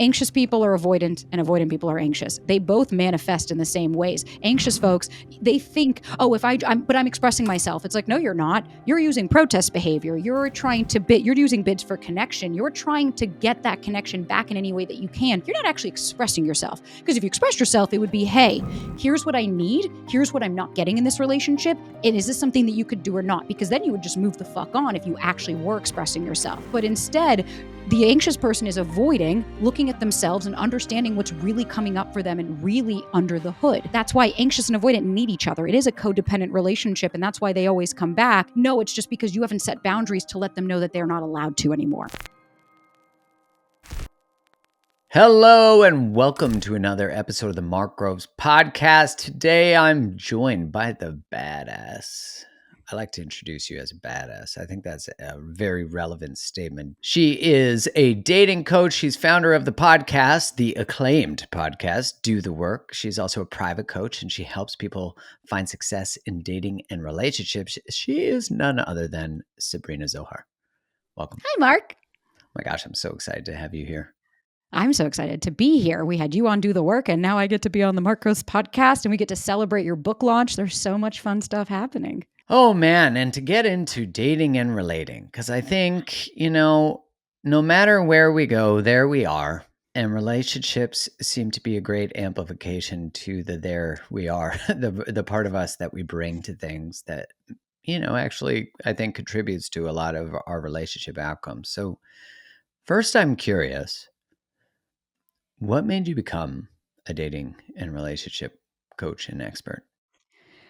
Anxious people are avoidant and avoidant people are anxious. They both manifest in the same ways. Anxious folks, they think, oh, but I'm expressing myself. It's like, no, you're not. You're using protest behavior. You're using bids for connection. You're trying to get that connection back in any way that you can. You're not actually expressing yourself. Because if you expressed yourself, it would be, hey, here's what I need. Here's what I'm not getting in this relationship. And is this something that you could do or not? Because then you would just move the fuck on if you actually were expressing yourself. But instead, the anxious person is avoiding looking at themselves and understanding what's really coming up for them and really under the hood. That's why anxious and avoidant need each other. It is a codependent relationship, and that's why they always come back. No, it's just because you haven't set boundaries to let them know that they're not allowed to anymore. Hello and welcome to another episode of the Mark Groves podcast. Today I'm joined by the badass. I like to introduce you as a badass. I think that's a very relevant statement. She is a dating coach. She's founder of the podcast, the acclaimed podcast, Do the Work. She's also a private coach and she helps people find success in dating and relationships. She is none other than Sabrina Zohar. Welcome. Hi, Mark. Oh my gosh, I'm so excited to have you here. I'm so excited to be here. We had you on Do the Work, and now I get to be on the Mark Groves podcast, and we get to celebrate your book launch. There's so much fun stuff happening. Oh man, and to get into dating and relating, because I think, no matter where we go, there we are. And relationships seem to be a great amplification to the there we are, the part of us that we bring to things that, actually I think contributes to a lot of our relationship outcomes. So first, I'm curious, what made you become a dating and relationship coach and expert?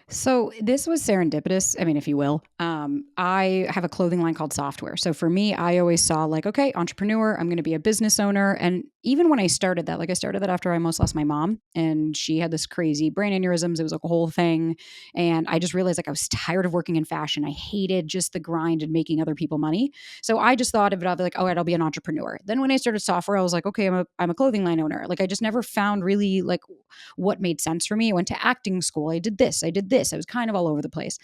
So this was serendipitous, if you will. I have a clothing line called Software. So for me, I always saw okay, entrepreneur, I'm going to be a business owner. And even when I started that, I started that after I almost lost my mom and she had this crazy brain aneurysms. It was a whole thing. And I just realized I was tired of working in fashion. I hated just the grind and making other people money. So I just thought of it all right, I'll be an entrepreneur. Then when I started Software, I was like, okay, I'm a clothing line owner. I just never found really what made sense for me. I went to acting school. I did this. I was kind of all over the place.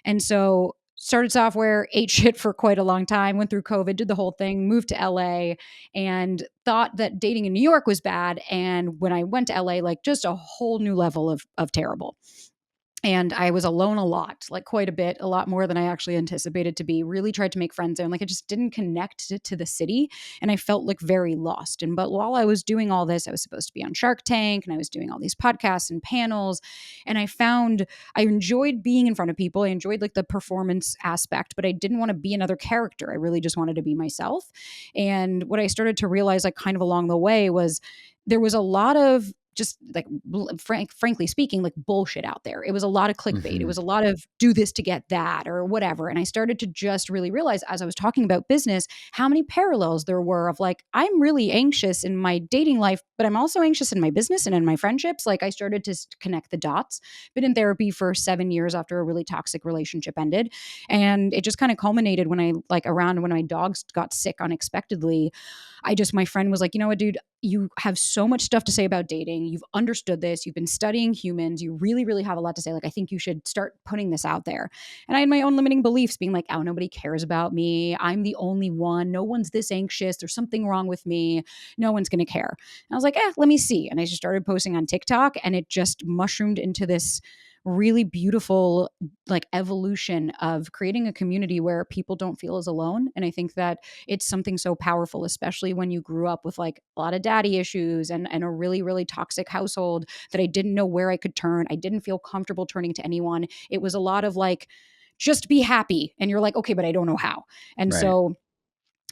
And so started Software, ate shit for quite a long time, went through COVID, did the whole thing, moved to LA and thought that dating in New York was bad. And when I went to LA, just a whole new level of terrible. And I was alone a lot, quite a bit, a lot more than I actually anticipated to be. Really tried to make friends there. And I just didn't connect to the city. And I felt very lost. But while I was doing all this, I was supposed to be on Shark Tank and I was doing all these podcasts and panels. And I found I enjoyed being in front of people. I enjoyed the performance aspect, but I didn't want to be another character. I really just wanted to be myself. And what I started to realize kind of along the way was there was a lot of just frankly speaking, bullshit out there. It was a lot of clickbait. Mm-hmm. It was a lot of do this to get that or whatever. And I started to just really realize as I was talking about business, how many parallels there were of I'm really anxious in my dating life, but I'm also anxious in my business and in my friendships. I started to connect the dots. Been in therapy for 7 years after a really toxic relationship ended. And it just kind of culminated when I around when my dogs got sick unexpectedly. My friend was like, you know what, dude, you have so much stuff to say about dating. You've understood this. You've been studying humans. You really, really have a lot to say. I think you should start putting this out there. And I had my own limiting beliefs being oh, nobody cares about me. I'm the only one. No one's this anxious. There's something wrong with me. No one's going to care. And I was like, let me see. And I just started posting on TikTok and it just mushroomed into this really beautiful evolution of creating a community where people don't feel as alone. And I think that it's something so powerful, especially when you grew up with a lot of daddy issues and a really, really toxic household that I didn't know where I could turn. I didn't feel comfortable turning to anyone. It was a lot of just be happy. And you're okay, but I don't know how. And Right. so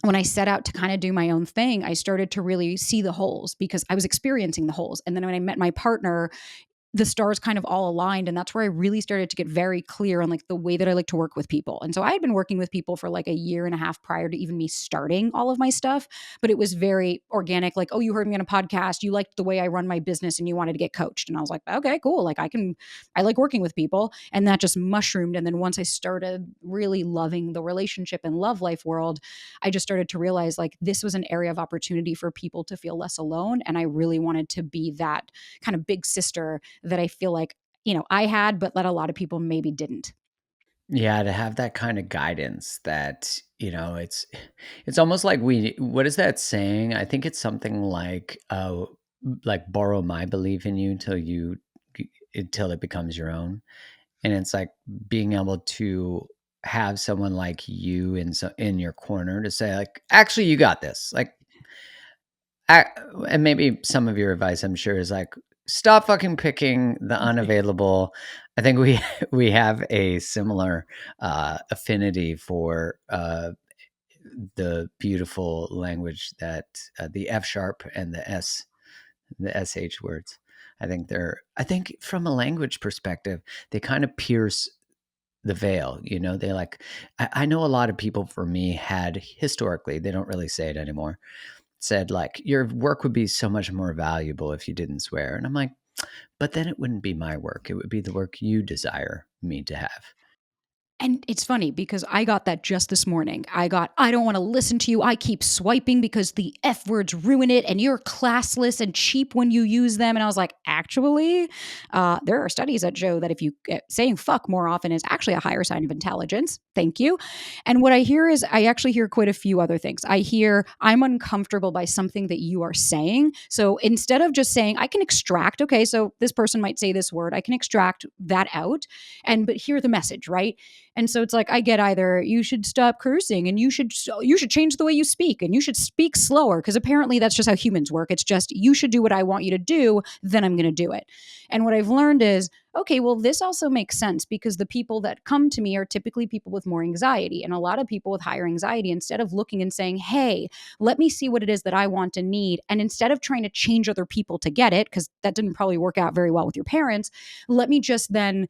when I set out to kind of do my own thing, I started to really see the holes because I was experiencing the holes. And then when I met my partner, the stars kind of all aligned. And that's where I really started to get very clear on the way that I like to work with people. And so I had been working with people for a year and a half prior to even me starting all of my stuff, but it was very organic. Oh, you heard me on a podcast. You liked the way I run my business and you wanted to get coached. And I was like, okay, cool. I like working with people. And that just mushroomed. And then once I started really loving the relationship and love life world, I just started to realize this was an area of opportunity for people to feel less alone. And I really wanted to be that kind of big sister that I feel I had, but that a lot of people maybe didn't. Yeah, to have that kind of guidance that it's almost like what is that saying? I think it's something like borrow my belief in you until it becomes your own. And it's like being able to have someone like you in your corner to say like, actually, you got this. Like, I, and maybe some of your advice, I'm sure, is like, stop fucking picking the unavailable. I think we we have a similar affinity for the beautiful language that the F sharp and the sh words. I think from a language perspective, they kind of pierce the veil. They like, I know a lot of people for me had historically, they don't really say it anymore, said like, your work would be so much more valuable if you didn't swear. And I'm like, but then it wouldn't be my work. It would be the work you desire me to have. And it's funny because I got that just this morning. I don't want to listen to you. I keep swiping because the F words ruin it and you're classless and cheap when you use them. And I was like, actually, there are studies that show that if you saying fuck more often is actually a higher sign of intelligence. Thank you. And what I hear is I actually hear quite a few other things. I hear I'm uncomfortable by something that you are saying. So instead of just saying, I can extract, okay, so this person might say this word, I can extract that out but hear the message, right? And so it's like I get either you should stop cursing and you should change the way you speak and you should speak slower because apparently that's just how humans work. It's just you should do what I want you to do, then I'm going to do it. And what I've learned is okay, well this also makes sense because the people that come to me are typically people with more anxiety and a lot of people with higher anxiety instead of looking and saying, "Hey, let me see what it is that I want and need." And instead of trying to change other people to get it because that didn't probably work out very well with your parents, let me just then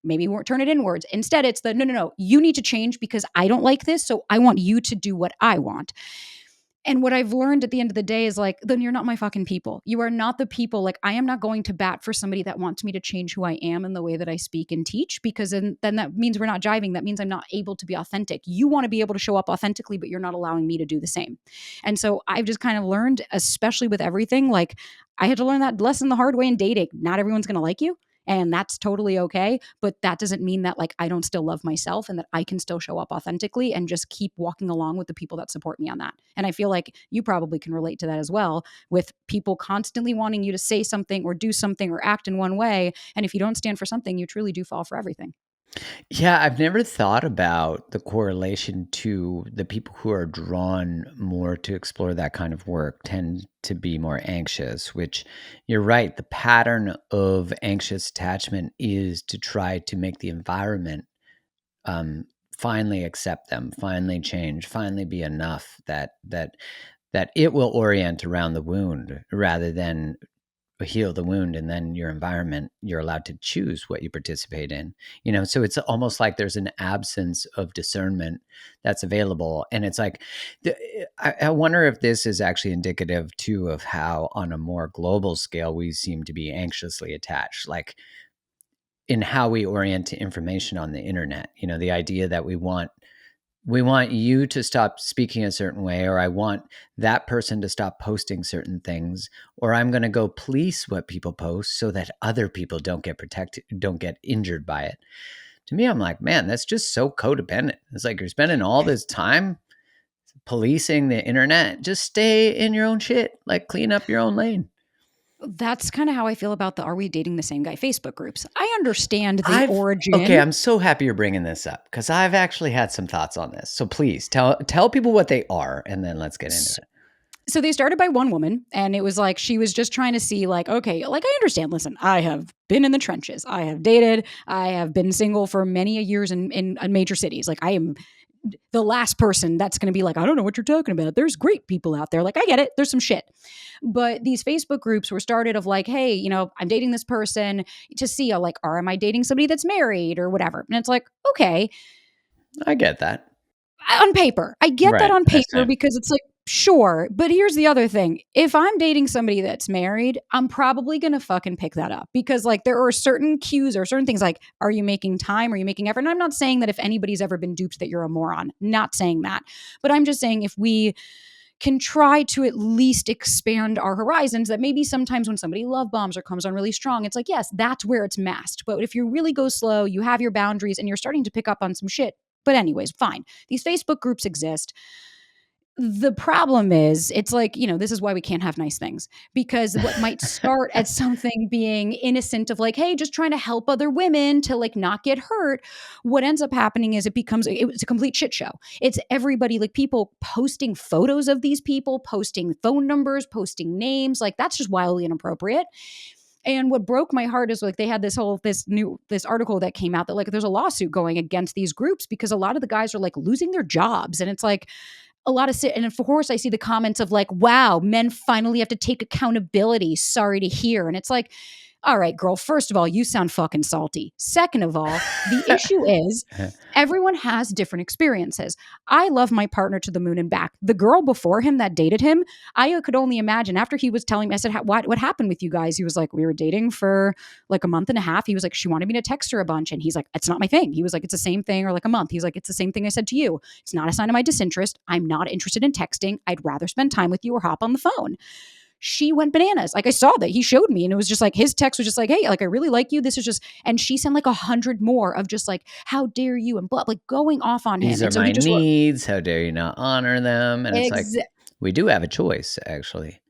maybe won't turn it inwards. Instead, it's the no, no, no, you need to change because I don't like this. So I want you to do what I want. And what I've learned at the end of the day is like, then you're not my fucking people. You are not the people. Like, I am not going to bat for somebody that wants me to change who I am and the way that I speak and teach, because then that means we're not jiving. That means I'm not able to be authentic. You want to be able to show up authentically, but you're not allowing me to do the same. And so I've just kind of learned, especially with everything, like I had to learn that lesson the hard way in dating. Not everyone's going to like you. And that's totally okay. But that doesn't mean that like I don't still love myself and that I can still show up authentically and just keep walking along with the people that support me on that. And I feel like you probably can relate to that as well, with people constantly wanting you to say something or do something or act in one way. And if you don't stand for something, you truly do fall for everything. Yeah, I've never thought about the correlation to the people who are drawn more to explore that kind of work tend to be more anxious, which you're right. The pattern of anxious attachment is to try to make the environment um, finally accept them, finally change, finally be enough that it will orient around the wound rather than heal the wound. And then your environment, you're allowed to choose what you participate in. So it's almost like there's an absence of discernment that's available. And it's like I wonder if this is actually indicative too of how on a more global scale we seem to be anxiously attached, like in how we orient to information on the internet. The idea that we want you to stop speaking a certain way, or I want that person to stop posting certain things, or I'm going to go police what people post so that other people don't get protected, don't get injured by it. To me, I'm like, man, that's just so codependent. It's like you're spending all this time policing the internet. Just stay in your own shit, like clean up your own lane. That's kind of how I feel about the Are We Dating the Same Guy Facebook groups. I understand the I've Okay, origin. I'm so happy you're bringing this up because I've actually had some thoughts on this. So please tell people what they are, and then let's get into it. So they started by one woman, and it was like she was just trying to see, like, okay, like I understand. Listen, I have been in the trenches. I have dated. I have been single for many a years in major cities. Like I am the last person that's going to be like, I don't know what you're talking about. There's great people out there. Like I get it. There's some shit. But these Facebook groups were started of like, hey, I'm dating this person to see, like, or am I dating somebody that's married or whatever? And it's like, okay, I get that. on paper. I get that Right. on That's paper it. because it's like, sure. But here's the other thing. If I'm dating somebody that's married, I'm probably going to fucking pick that up because like there are certain cues or certain things like, are you making time? Are you making effort? And I'm not saying that if anybody's ever been duped that you're a moron, not saying that. But I'm just saying if we can try to at least expand our horizons, that maybe sometimes when somebody love bombs or comes on really strong, it's like, yes, that's where it's masked. But if you really go slow, you have your boundaries and you're starting to pick up on some shit, But anyways, fine. These Facebook groups exist. The problem is, it's like, this is why we can't have nice things, because what might start as something being innocent of like, hey, just trying to help other women to like not get hurt, what ends up happening is it's a complete shit show. It's everybody, like people posting photos of these people, posting phone numbers, posting names, like that's just wildly inappropriate. And what broke my heart is like they had this article that came out that like there's a lawsuit going against these groups because a lot of the guys are like losing their jobs, and it's like a lot of and of course I see the comments of like, wow, men finally have to take accountability. Sorry to hear. And it's like, all right, girl, first of all, you sound fucking salty. Second of all, the issue is everyone has different experiences. I love my partner to the moon and back. The girl before him that dated him, I could only imagine after he was telling me, I said, what happened with you guys? He was like, we were dating for like a month and a half. He was like, she wanted me to text her a bunch. And he's like, it's not my thing. He was like, it's the same thing. Or like a month. He's like, it's the same thing I said to you. It's not a sign of my disinterest. I'm not interested in texting. I'd rather spend time with you or hop on the phone. She went bananas. Like I saw that he showed me, and it was just like his text was just like, hey, like I really like you. This is just, and she sent like 100 more of just like, how dare you, and blah, like going off on him. These are And so my he just wrote, needs. How dare you not honor them? And it's like, ex- we do have a choice, actually.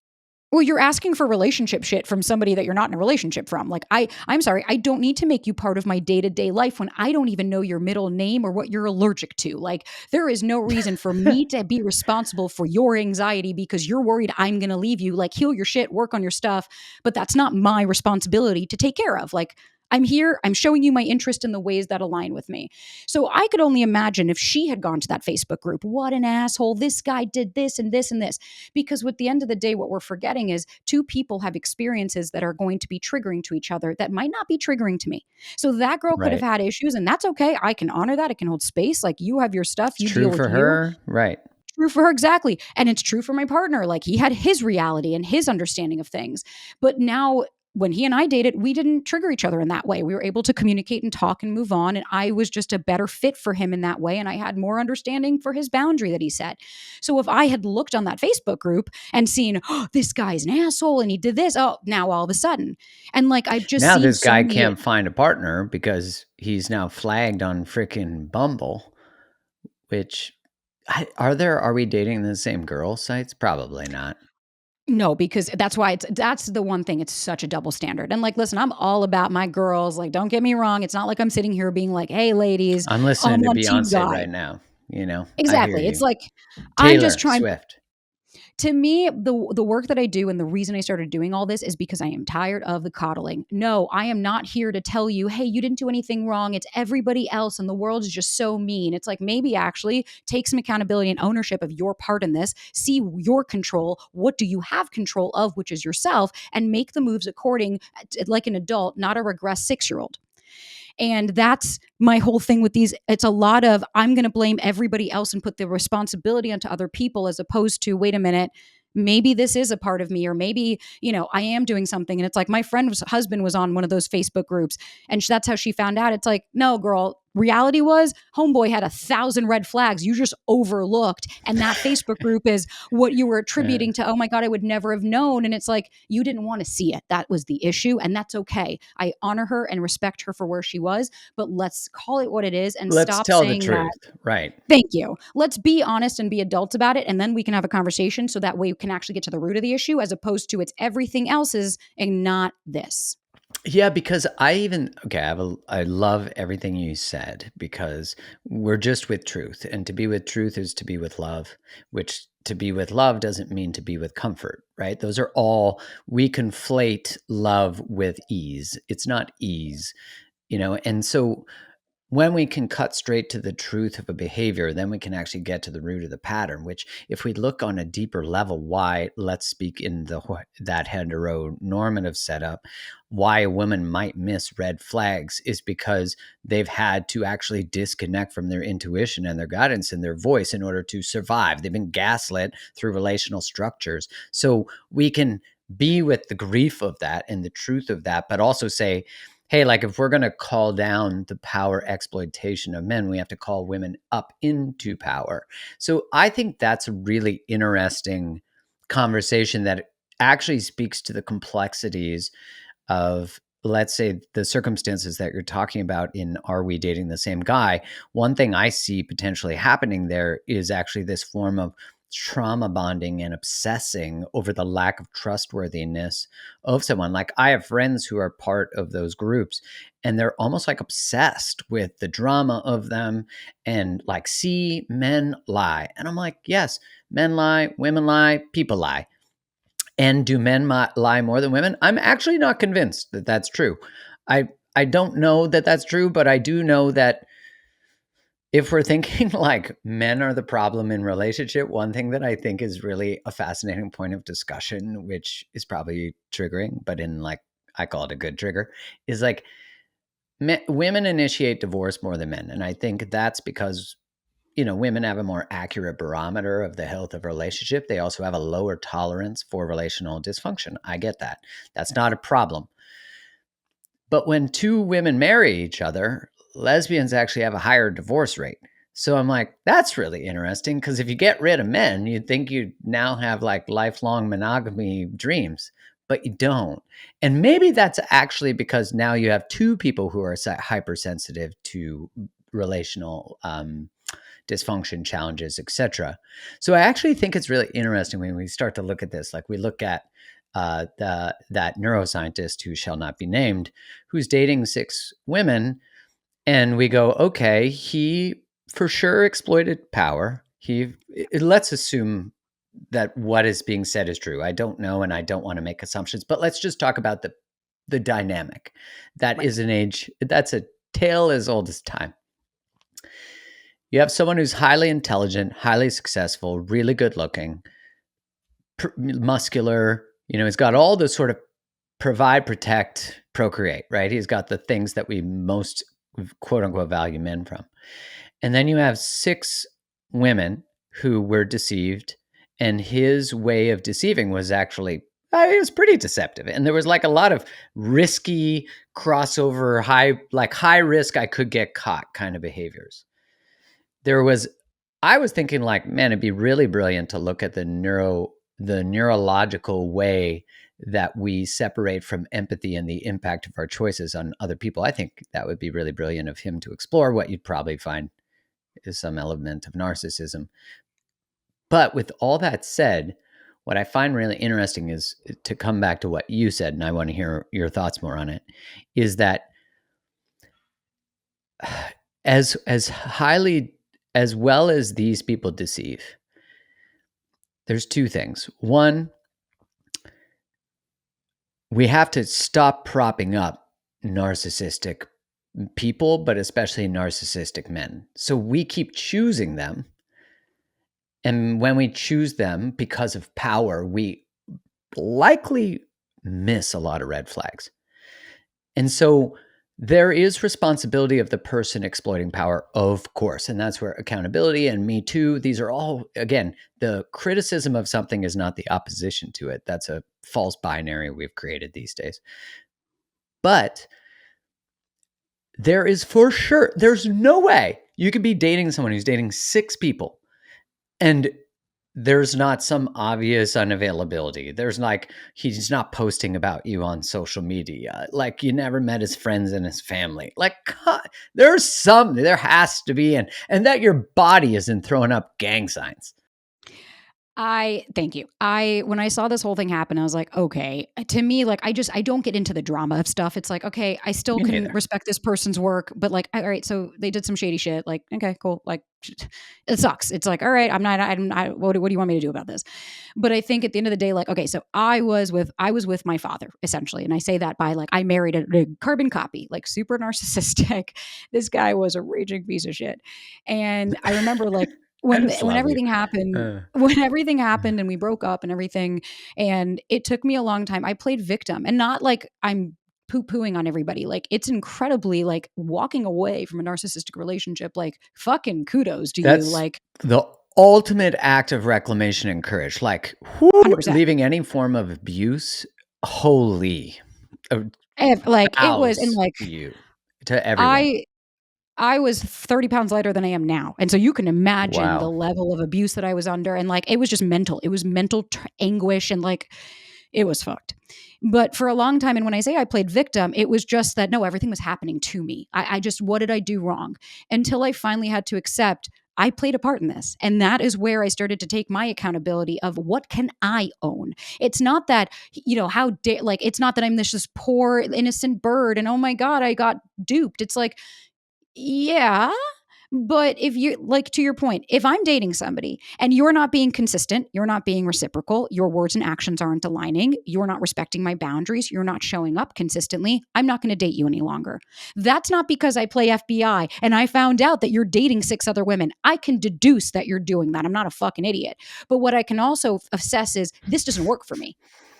well, you're asking for relationship shit from somebody that you're not in a relationship from. Like I'm sorry, I don't need to make you part of my day-to-day life when I don't even know your middle name or what you're allergic to. Like there is no reason for me to be responsible for your anxiety because you're worried I'm going to leave you. Like heal your shit, work on your stuff, but that's not my responsibility to take care of. Like I'm here, I'm showing you my interest in the ways that align with me. So I could only imagine if she had gone to that Facebook group, what an asshole, this guy did this and this and this. Because at the end of the day, what we're forgetting is two people have experiences that are going to be triggering to each other that might not be triggering to me. So that girl could have Right. had issues, and that's okay. I can honor that. I can hold space. Like you have your stuff, It's you true deal with for you. her. Right. True for her, exactly. And it's true for my partner. Like he had his reality and his understanding of things. But now, when he and I dated, we didn't trigger each other in that way. We were able to communicate and talk and move on. And I was just a better fit for him in that way. And I had more understanding for his boundary that he set. So if I had looked on that Facebook group and seen, oh, this guy's an asshole and he did this, oh, now all of a sudden. And like I've just Now seen this so guy many. can't find a partner because he's now flagged on freaking Bumble, which are we dating the same girl sites? Probably not. No, because that's the one thing. It's such a double standard. And like, listen, I'm all about my girls. Like, don't get me wrong. It's not like I'm sitting here being like, hey, ladies, I'm I'm listening to on team Beyonce guy. right now. I hear Exactly. It's you. like I'm just Taylor trying. Swift. To me, the work that I do and the reason I started doing all this is because I am tired of the coddling. No, I am not here to tell you, hey, you didn't do anything wrong. It's everybody else, and the world is just so mean. It's like maybe actually take some accountability and ownership of your part in this. See your control. What do you have control of, which is yourself, and make the moves according, like an adult, not a regressed 6-year-old. And that's my whole thing with these. It's a lot of I'm going to blame everybody else and put the responsibility onto other people as opposed to, wait a minute, maybe this is a part of me, or maybe, I am doing something. And it's like my friend's husband was on one of those Facebook groups, and that's how she found out. It's like, no, girl, reality was homeboy had 1,000 red flags you just overlooked. And that Facebook group is what you were Uh, attributing to, oh my God, I would never have known. And it's like, you didn't want to see it. That was the issue. And that's okay. I honor her and respect her for where she was, but let's call it what it is and let's stop tell the saying that. truth. Right. Thank you. Let's be honest and be adults about it. And then we can have a conversation so that way we can actually get to the root of the issue as opposed to it's everything else's and not this. Yeah, because I love everything you said because we're just with truth. And to be with truth is to be with love, which to be with love doesn't mean to be with comfort, right? Those are all, we conflate love with ease. It's not ease, and so when we can cut straight to the truth of a behavior, then we can actually get to the root of the pattern, which if we look on a deeper level, why, let's speak in that heteronormative setup, why a woman might miss red flags is because they've had to actually disconnect from their intuition and their guidance and their voice in order to survive. They've been gaslit through relational structures. So we can be with the grief of that and the truth of that, but also say, hey, like if we're going to call down the power exploitation of men, we have to call women up into power. So I think that's a really interesting conversation that actually speaks to the complexities of let's say the circumstances that you're talking about in Are We Dating the Same Guy? One thing I see potentially happening there is actually this form of trauma bonding and obsessing over the lack of trustworthiness of someone. Like I have friends who are part of those groups and they're almost like obsessed with the drama of them and like, see, men lie. And I'm like, yes, men lie, women lie, people lie. And do men lie more than women? I'm actually not convinced that that's true. I don't know that that's true, but I do know that if we're thinking like men are the problem in relationship, one thing that I think is really a fascinating point of discussion, which is probably triggering, but in like, I call it a good trigger, is like women initiate divorce more than men. And I think that's because, women have a more accurate barometer of the health of a relationship. They also have a lower tolerance for relational dysfunction. I get that. That's not a problem. But when two women marry each other, lesbians actually have a higher divorce rate. So I'm like, that's really interesting because if you get rid of men, you'd think you'd now have like lifelong monogamy dreams, but you don't. And maybe that's actually because now you have two people who are hypersensitive to relational dysfunction challenges, etc. So I actually think it's really interesting when we start to look at this. Like we look at that neuroscientist who shall not be named, who's dating 6 women, and we go, okay, he for sure exploited power. Let's assume that what is being said is true. I don't know, and I don't want to make assumptions, but let's just talk about the dynamic. That Right. is that's a tale as old as time. You have someone who's highly intelligent, highly successful, really good looking, muscular. He's got all the sort of provide, protect, procreate, right? He's got the things that we most quote unquote value men from. And then you have 6 women who were deceived, and his way of deceiving was actually it was pretty deceptive. And there was like a lot of risky crossover, high risk, I could get caught kind of behaviors. I was thinking like, man, it'd be really brilliant to look at the neurological way that we separate from empathy and the impact of our choices on other people. I think that would be really brilliant of him to explore. What you'd probably find is some element of narcissism. But with all that said, what I find really interesting is to come back to what you said, and I want to hear your thoughts more on it, is that as well as these people deceive, there's 2 things. One, we have to stop propping up narcissistic people, but especially narcissistic men. So we keep choosing them. And when we choose them because of power, we likely miss a lot of red flags. And so there is responsibility of the person exploiting power, of course. And that's where accountability and Me Too, these are all, again, the criticism of something is not the opposition to it. That's a false binary we've created these days. But there is for sure, there's no way you could be dating someone who's dating 6 people and there's not some obvious unavailability. There's like, he's not posting about you on social media. Like you never met his friends and his family. Like there has to be, and that your body isn't throwing up gang signs. Thank you. When I saw this whole thing happen, I was like, okay, to me, like, I don't get into the drama of stuff. It's like, okay, I still Me can neither. respect this person's work, but like, all right, so they did some shady shit. Like, okay, cool. Like, it sucks. It's like, all right, what do you want me to do about this? But I think at the end of the day, like, okay, so I was with my father essentially. And I say that by like, I married a carbon copy, like super narcissistic. This guy was a raging piece of shit. And I remember like, I when just when love you. everything happened Uh, when everything happened and we broke up and everything, and it took me a long time. I played victim, and not like I'm poo-pooing on everybody. Like it's incredibly like walking away from a narcissistic relationship, like fucking kudos to you. that's Like the ultimate act of reclamation and courage. Like, whoo, 100%. leaving any form of abuse, holy, uh, Like it was, and bows like to you, to everyone. I I was 30 pounds lighter than I am now. And so you can imagine the Wow. level of abuse that I was under. And like, it was just mental. It was mental anguish. And like, It was fucked. But for a long time, and when I say I played victim, it was just that no, everything was happening to me. I just, what did I do wrong? Until I finally had to accept I played a part in this. And that is where I started to take my accountability of what can I own? It's not that, how dare, like, it's not that I'm this poor, innocent bird and oh my God, I got duped. It's like, yeah. But if you, like, to your point, if I'm dating somebody and you're not being consistent, you're not being reciprocal, your words and actions aren't aligning, you're not respecting my boundaries, you're not showing up consistently, I'm not going to date you any longer. That's not because I play FBI and I found out that you're dating 6 other women. I can deduce that you're doing that. I'm not a fucking idiot. But what I can also assess is this doesn't work for me.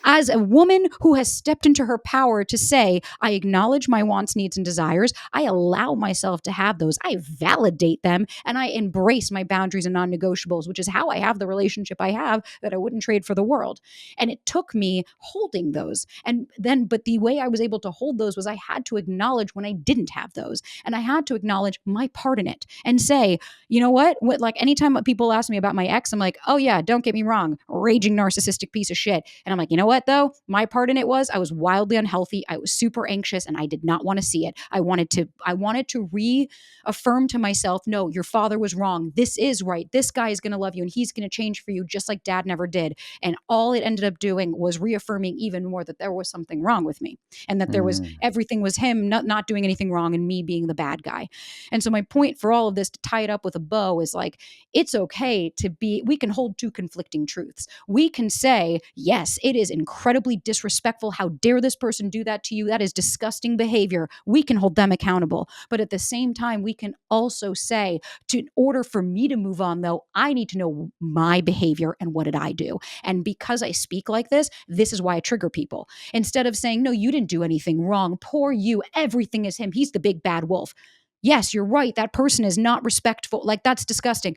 As a woman who has stepped into her power to say, I acknowledge my wants, needs, and desires, I allow myself to have those, I validate them, and I embrace my boundaries and non negotiables, which is how I have the relationship I have that I wouldn't trade for the world. And it took me holding those. And then, but the way I was able to hold those was I had to acknowledge when I didn't have those. And I had to acknowledge my part in it and say, you know what? Like anytime people ask me about my ex, I'm like, oh yeah, don't get me wrong, raging narcissistic piece of shit. And I'm like, you know what though? My part in it was I was wildly unhealthy. I was super anxious and I did not want to see it. I wanted to reaffirm to myself, no, your father was wrong. This is right. This guy is going to love you and he's going to change for you just like dad never did. And all it ended up doing was reaffirming even more that there was something wrong with me and that there was Mm. everything was him not doing anything wrong and me being the bad guy. And so my point for all of this, to tie it up with a bow, is like, it's okay to be, we can hold two conflicting truths. We can say, yes, it is incredibly disrespectful. How dare this person do that to you? That is disgusting behavior. We can hold them accountable. But at the same time, we can also say, in order for me to move on, though, I need to know my behavior and what did I do? And because I speak like this is why I trigger people. Instead of saying, no, you didn't do anything wrong. Poor you. Everything is him. He's the big bad wolf. Yes, you're right. That person is not respectful. Like, that's disgusting.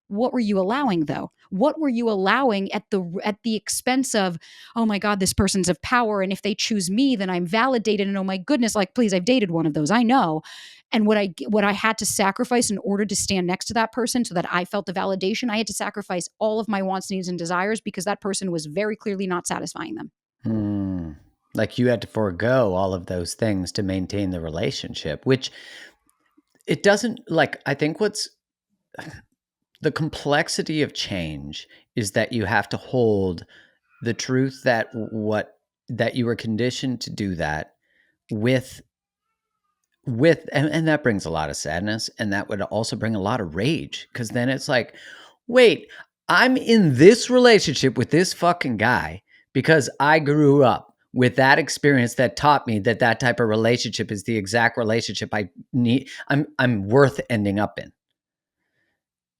What were you allowing though? What were you allowing at the expense of, oh my God, this person's of power. And if they choose me, then I'm validated. And oh my goodness, like, please, I've dated one of those. I know. And what I had to sacrifice in order to stand next to that person so that I felt the validation, I had to sacrifice all of my wants, needs, and desires because that person was very clearly not satisfying them. Mm. Like you had to forego all of those things to maintain the relationship, which it doesn't, like, I think what's the complexity of change is that you have to hold the truth that that you were conditioned to do that with and that brings a lot of sadness, and that would also bring a lot of rage, because then it's like, wait, I'm in this relationship with this fucking guy because I grew up with that experience that taught me that that type of relationship is the exact relationship I need, I'm worth ending up in.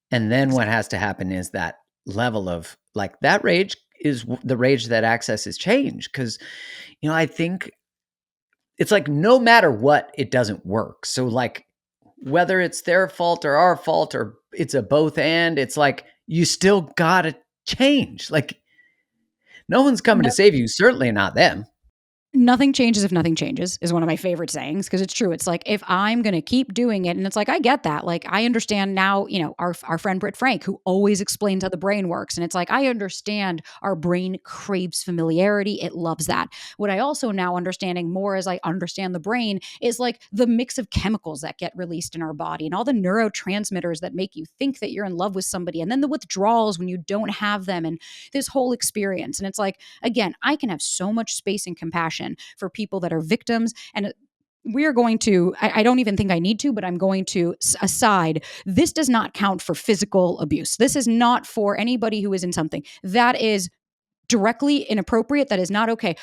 And then what has to happen is that level of, like, that rage is the rage that accesses change. Because, I think it's like no matter what, it doesn't work. So, like, whether it's their fault or our fault or it's a both and, it's like you still gotta change. Like, no one's coming to save you, certainly not them. Nothing changes if nothing changes is one of my favorite sayings because it's true. It's like, if I'm going to keep doing it, and it's like, I get that. Like, I understand now, our friend Britt Frank, who always explains how the brain works. And it's like, I understand our brain craves familiarity. It loves that. What I also now understanding more as I understand the brain is like the mix of chemicals that get released in our body and all the neurotransmitters that make you think that you're in love with somebody. And then the withdrawals when you don't have them and this whole experience. And it's like, again, I can have so much space and compassion for people that are victims. And we are going to, I don't even think I need to, but I'm going to aside, this does not count for physical abuse. This is not for anybody who is in something that is directly inappropriate. That is not okay.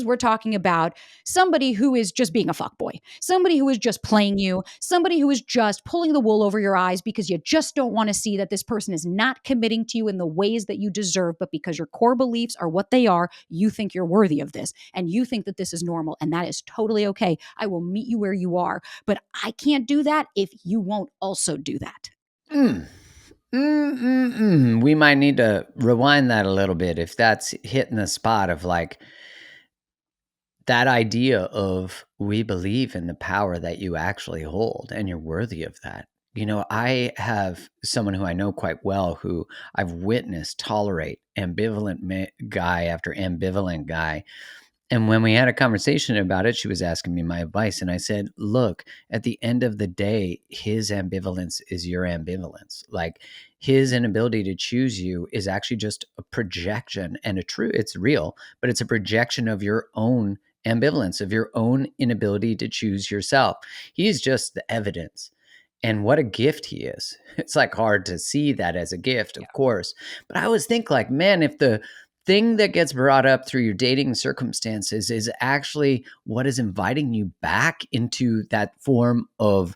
We're talking about somebody who is just being a fuckboy, somebody who is just playing you, somebody who is just pulling the wool over your eyes because you just don't want to see that this person is not committing to you in the ways that you deserve, but because your core beliefs are what they are, you think you're worthy of this and you think that this is normal, and that is totally okay. I will meet you where you are, but I can't do that if you won't also do that. Mm. We might need to rewind that a little bit if that's hitting the spot of, like, that idea of we believe in the power that you actually hold and you're worthy of that. I have someone who I know quite well who I've witnessed tolerate ambivalent guy after ambivalent guy. And when we had a conversation about it, she was asking me my advice. And I said, look, at the end of the day, his ambivalence is your ambivalence. Like, his inability to choose you is actually just a projection and it's real, but it's a projection of your own ambivalence, of your own inability to choose yourself. He's just the evidence. And what a gift he is. It's like hard to see that as a gift, of course. But I always think, like, man, if the thing that gets brought up through your dating circumstances is actually what is inviting you back into that form of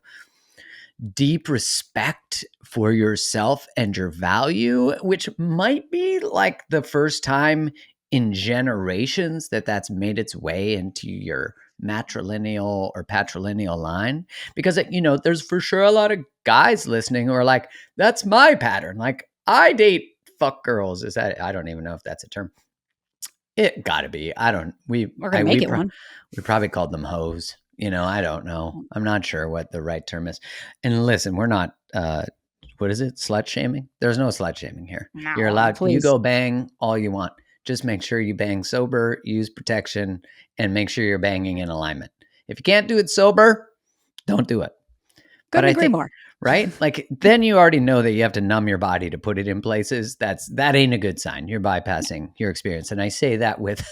deep respect for yourself and your value, which might be like the first time in generations that that's made its way into your matrilineal or patrilineal line. Because, there's for sure a lot of guys listening who are like, that's my pattern. Like, I date fuck girls. I don't even know if that's a term. It gotta be. I don't. We're gonna make it one. We probably called them hoes. I don't know. I'm not sure what the right term is. And listen, we're not. What is it? Slut shaming? There's no slut shaming here. No, You're allowed. You please. go bang all you want. Just make sure you bang sober. Use protection, and make sure you're banging in alignment. If you can't do it sober, don't do it. Couldn't agree more. Right? Like, then you already know that you have to numb your body to put it in places. That ain't a good sign. You're bypassing your experience. And I say that with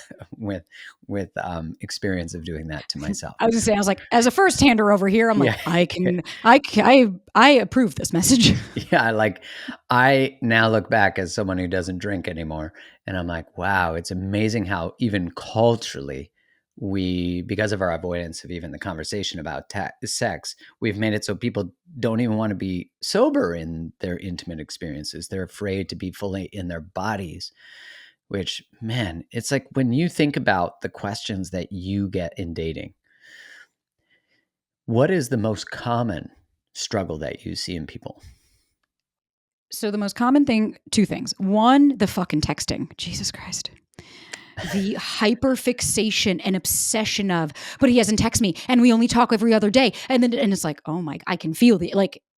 experience of doing that to myself. I was like, as a first-hander over here, I'm like, I approve this message. Yeah, like, I now look back as someone who doesn't drink anymore, and I'm like, wow, it's amazing how even culturally because of our avoidance of even the conversation about sex, we've made it so people don't even want to be sober in their intimate experiences. They're afraid to be fully in their bodies, which, man, it's like when you think about the questions that you get in dating, what is the most common struggle that you see in people? So the most common thing, two things. One, the fucking texting. Jesus Christ. The hyperfixation and obsession of, but he hasn't texted me and we only talk every other day. And it's like, oh my, I can feel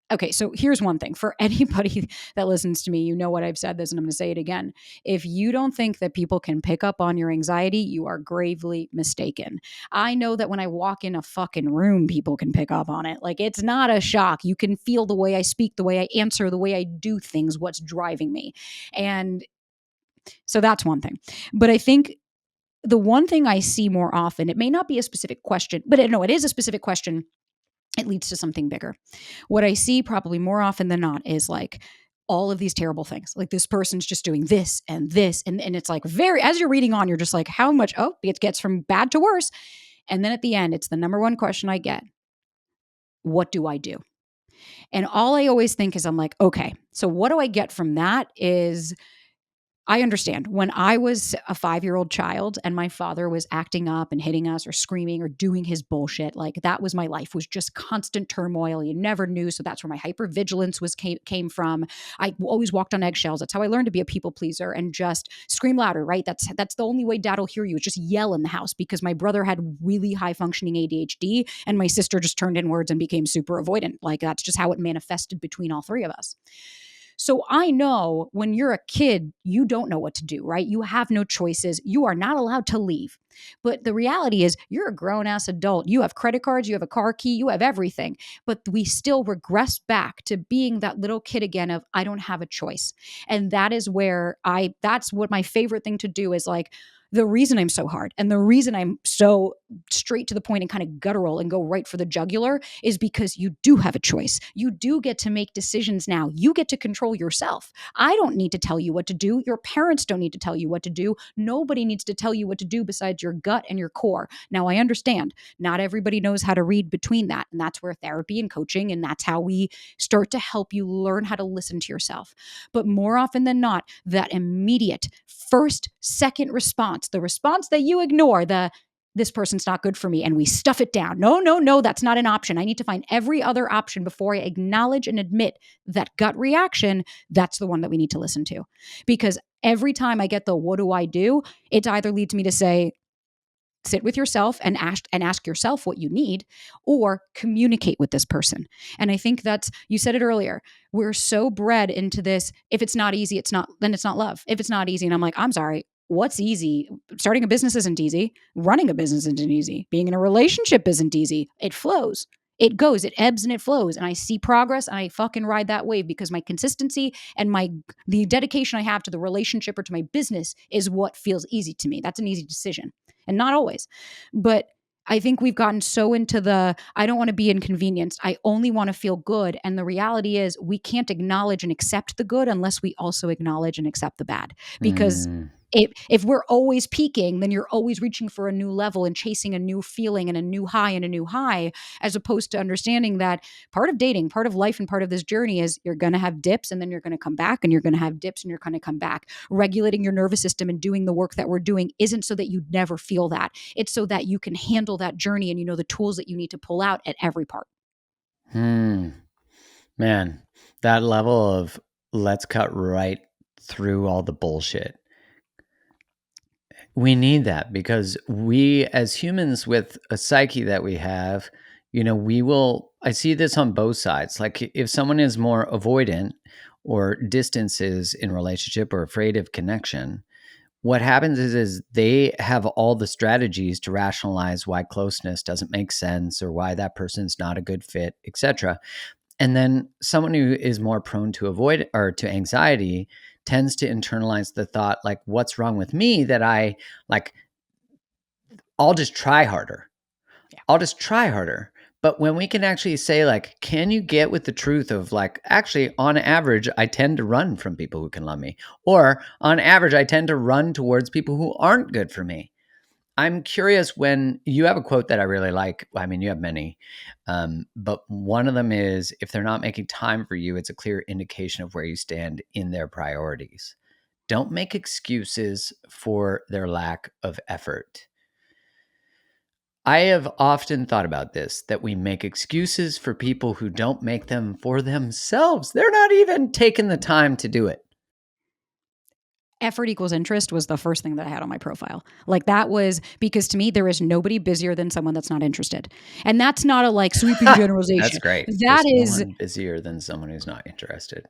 okay, so here's one thing for anybody that listens to me. You know what I've said this and I'm going to say it again. If you don't think that people can pick up on your anxiety, you are gravely mistaken. I know that when I walk in a fucking room, people can pick up on it. Like, it's not a shock. You can feel the way I speak, the way I answer, the way I do things, what's driving me. And so that's one thing. But I think the one thing I see more often, it may not be a specific question, but it is a specific question. It leads to something bigger. What I see probably more often than not is like all of these terrible things. Like, this person's just doing this and this. And it's like as you're reading on, you're just like, how much? Oh, it gets from bad to worse. And then at the end, it's the number one question I get. What do I do? And all I always think is, I'm like, okay, so what do I get from that is, I understand when I was a 5-year-old child and my father was acting up and hitting us or screaming or doing his bullshit, like, that was my life, was just constant turmoil. You never knew. So that's where my hypervigilance came from. I always walked on eggshells. That's how I learned to be a people pleaser and just scream louder, right? That's the only way dad will hear you, is just yell in the house, because my brother had really high functioning ADHD and my sister just turned inwards and became super avoidant. Like, that's just how it manifested between all three of us. So I know when you're a kid, you don't know what to do, right? You have no choices. You are not allowed to leave. But the reality is, you're a grown ass adult. You have credit cards, you have a car key, you have everything. But we still regress back to being that little kid again of, I don't have a choice. And that is where that's what my favorite thing to do is, like, the reason I'm so hard and the reason I'm so straight to the point and kind of guttural and go right for the jugular is because you do have a choice. You do get to make decisions now. You get to control yourself. I don't need to tell you what to do. Your parents don't need to tell you what to do. Nobody needs to tell you what to do besides your gut and your core. Now, I understand not everybody knows how to read between that. And that's where therapy and coaching, and that's how we start to help you learn how to listen to yourself. But more often than not, that immediate first, second response, the response that you ignore, this person's not good for me, and we stuff it down. No, that's not an option. I need to find every other option before I acknowledge and admit that gut reaction. That's the one that we need to listen to. Because every time I get the what do I do, it either leads me to say, sit with yourself and ask yourself what you need, or communicate with this person. And I think that's, you said it earlier, we're so bred into this, if it's not easy, it's not, then it's not love. If it's not easy, and I'm like, I'm sorry, what's easy? Starting a business isn't easy. Running a business isn't easy. Being in a relationship isn't easy. It flows. It goes, it ebbs and it flows. And I see progress and I fucking ride that wave because my consistency and the dedication I have to the relationship or to my business is what feels easy to me. That's an easy decision. And not always. But I think we've gotten so into I don't want to be inconvenienced. I only want to feel good. And the reality is we can't acknowledge and accept the good unless we also acknowledge and accept the bad. Because Mm. if we're always peaking, then you're always reaching for a new level and chasing a new feeling and a new high and a new high, as opposed to understanding that part of dating, part of life, and part of this journey is you're going to have dips and then you're going to come back, and you're going to have dips and you're going to come back. Regulating your nervous system and doing the work that we're doing isn't so that you never feel that. It's so that you can handle that journey and you know the tools that you need to pull out at every part. Hmm. Man, that level of let's cut right through all the bullshit. We need that because we, as humans with a psyche that we have, I see this on both sides. Like if someone is more avoidant or distances in relationship or afraid of connection, what happens is they have all the strategies to rationalize why closeness doesn't make sense or why that person's not a good fit, etc. And then someone who is more prone to avoid or to anxiety tends to internalize the thought, like, what's wrong with me that like, I'll just try harder. Yeah. I'll just try harder. But when we can actually say, like, can you get with the truth of, like, actually, on average, I tend to run from people who can love me. Or on average, I tend to run towards people who aren't good for me. I'm curious, when you have a quote that I really like. I mean, you have many, but one of them is, if they're not making time for you, it's a clear indication of where you stand in their priorities. Don't make excuses for their lack of effort. I have often thought about this, that we make excuses for people who don't make them for themselves. They're not even taking the time to do it. Effort equals interest was the first thing that I had on my profile. Like, that was because to me, there is nobody busier than someone that's not interested. And that's not a like sweeping That's generalization. great. That There's no is one busier than someone who's not interested.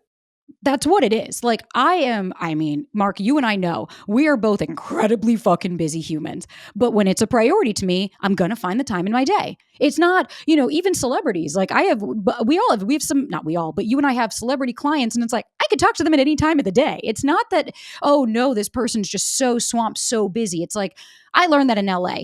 That's what it is. Like, I mean, Mark, you and I know we are both incredibly fucking busy humans. But when it's a priority to me, I'm going to find the time in my day. It's not, even celebrities. Like, we have some, not we all, but you and I have celebrity clients, and it's like, I could talk to them at any time of the day. It's not that, oh no, this person's just so swamped, so busy. It's like, I learned that in LA.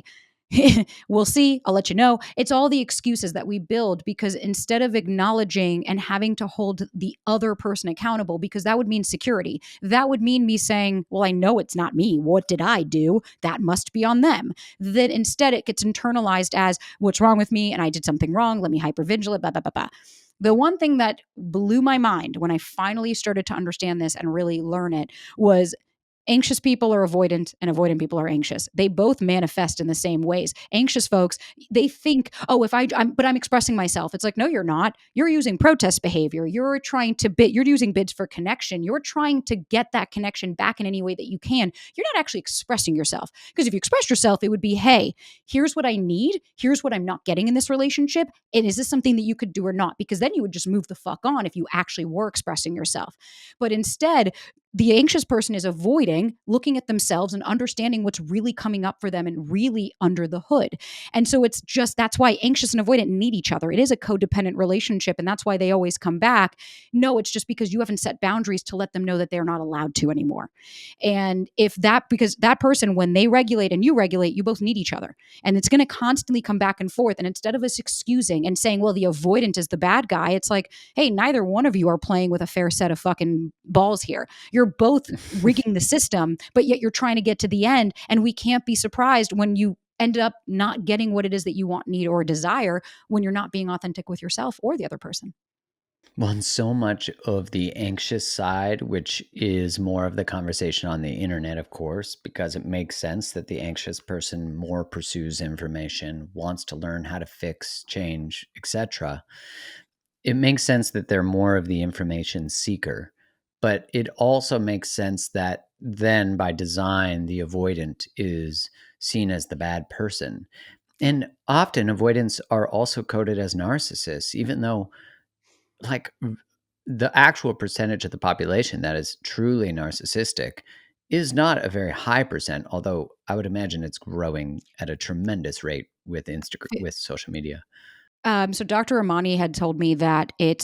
We'll see. I'll let you know. It's all the excuses that we build because instead of acknowledging and having to hold the other person accountable, because that would mean security. That would mean me saying, well, I know it's not me. What did I do? That must be on them. That instead it gets internalized as what's wrong with me and I did something wrong. Let me hypervigilate, blah, blah, blah, blah. The one thing that blew my mind when I finally started to understand this and really learn it was anxious people are avoidant and avoidant people are anxious. They both manifest in the same ways. Anxious folks, they think, oh, but I'm expressing myself. It's like, no, you're not. You're using protest behavior. You're trying to you're using bids for connection. You're trying to get that connection back in any way that you can. You're not actually expressing yourself. Because if you express yourself, it would be, hey, here's what I need. Here's what I'm not getting in this relationship. And is this something that you could do or not? Because then you would just move the fuck on if you actually were expressing yourself. But instead, the anxious person is avoiding looking at themselves and understanding what's really coming up for them and really under the hood. And so that's why anxious and avoidant need each other. It is a codependent relationship, and that's why they always come back. No, it's just because you haven't set boundaries to let them know that they're not allowed to anymore. And because that person, when they regulate and you regulate, you both need each other. And it's going to constantly come back and forth. And instead of us excusing and saying, well, the avoidant is the bad guy, it's like, hey, neither one of you are playing with a fair set of fucking balls here. You're both rigging the system, but yet you're trying to get to the end. And we can't be surprised when you end up not getting what it is that you want, need, or desire when you're not being authentic with yourself or the other person. Well, and so much of the anxious side, which is more of the conversation on the internet, of course, because it makes sense that the anxious person more pursues information, wants to learn how to fix, change, etc. It makes sense that they're more of the information seeker, but it also makes sense that then by design, the avoidant is seen as the bad person. And often avoidants are also coded as narcissists, even though like the actual percentage of the population that is truly narcissistic is not a very high percent, although I would imagine it's growing at a tremendous rate with Instagram, with social media. So Dr. Amani had told me that it's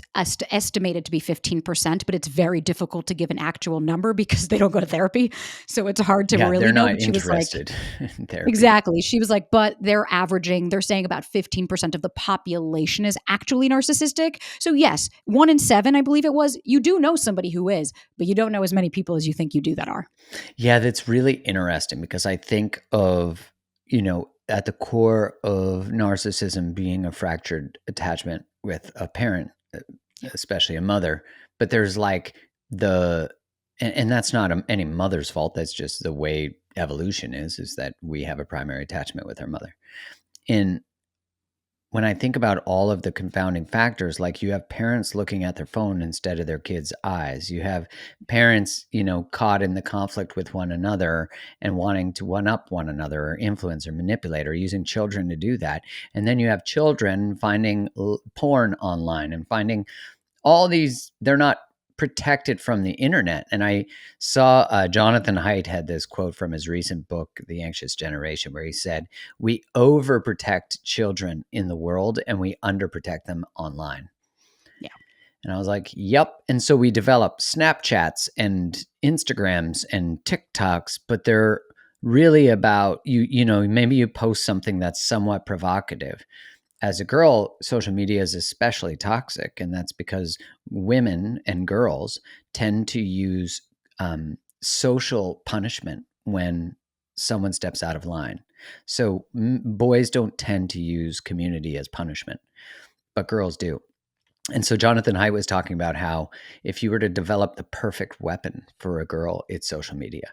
estimated to be 15%, but it's very difficult to give an actual number because they don't go to therapy. So it's hard to Yeah, really they're know. not But she was like, interested in therapy. exactly. She was like, but they're saying about 15% of the population is actually narcissistic. So yes, 1 in 7, I believe it was, you do know somebody who is, but you don't know as many people as you think you do that are. Yeah, that's really interesting because I think of, at the core of narcissism being a fractured attachment with a parent, Yeah. especially a mother. But there's like the, and that's not any mother's fault. That's just the way evolution is that we have a primary attachment with our mother. And when I think about all of the confounding factors, like you have parents looking at their phone instead of their kids' eyes. You have parents, caught in the conflict with one another and wanting to one up one another or influence or manipulate or using children to do that. And then you have children finding porn online and finding all these, they're not protected from the internet. And I saw Jonathan Haidt had this quote from his recent book, The Anxious Generation, where he said, "We overprotect children in the world and we underprotect them online." Yeah. And I was like, yep. And so we develop Snapchats and Instagrams and TikToks, but they're really about maybe you post something that's somewhat provocative. As a girl, social media is especially toxic, and that's because women and girls tend to use social punishment when someone steps out of line. So boys don't tend to use community as punishment, but girls do. And so Jonathan Haidt was talking about how if you were to develop the perfect weapon for a girl, it's social media.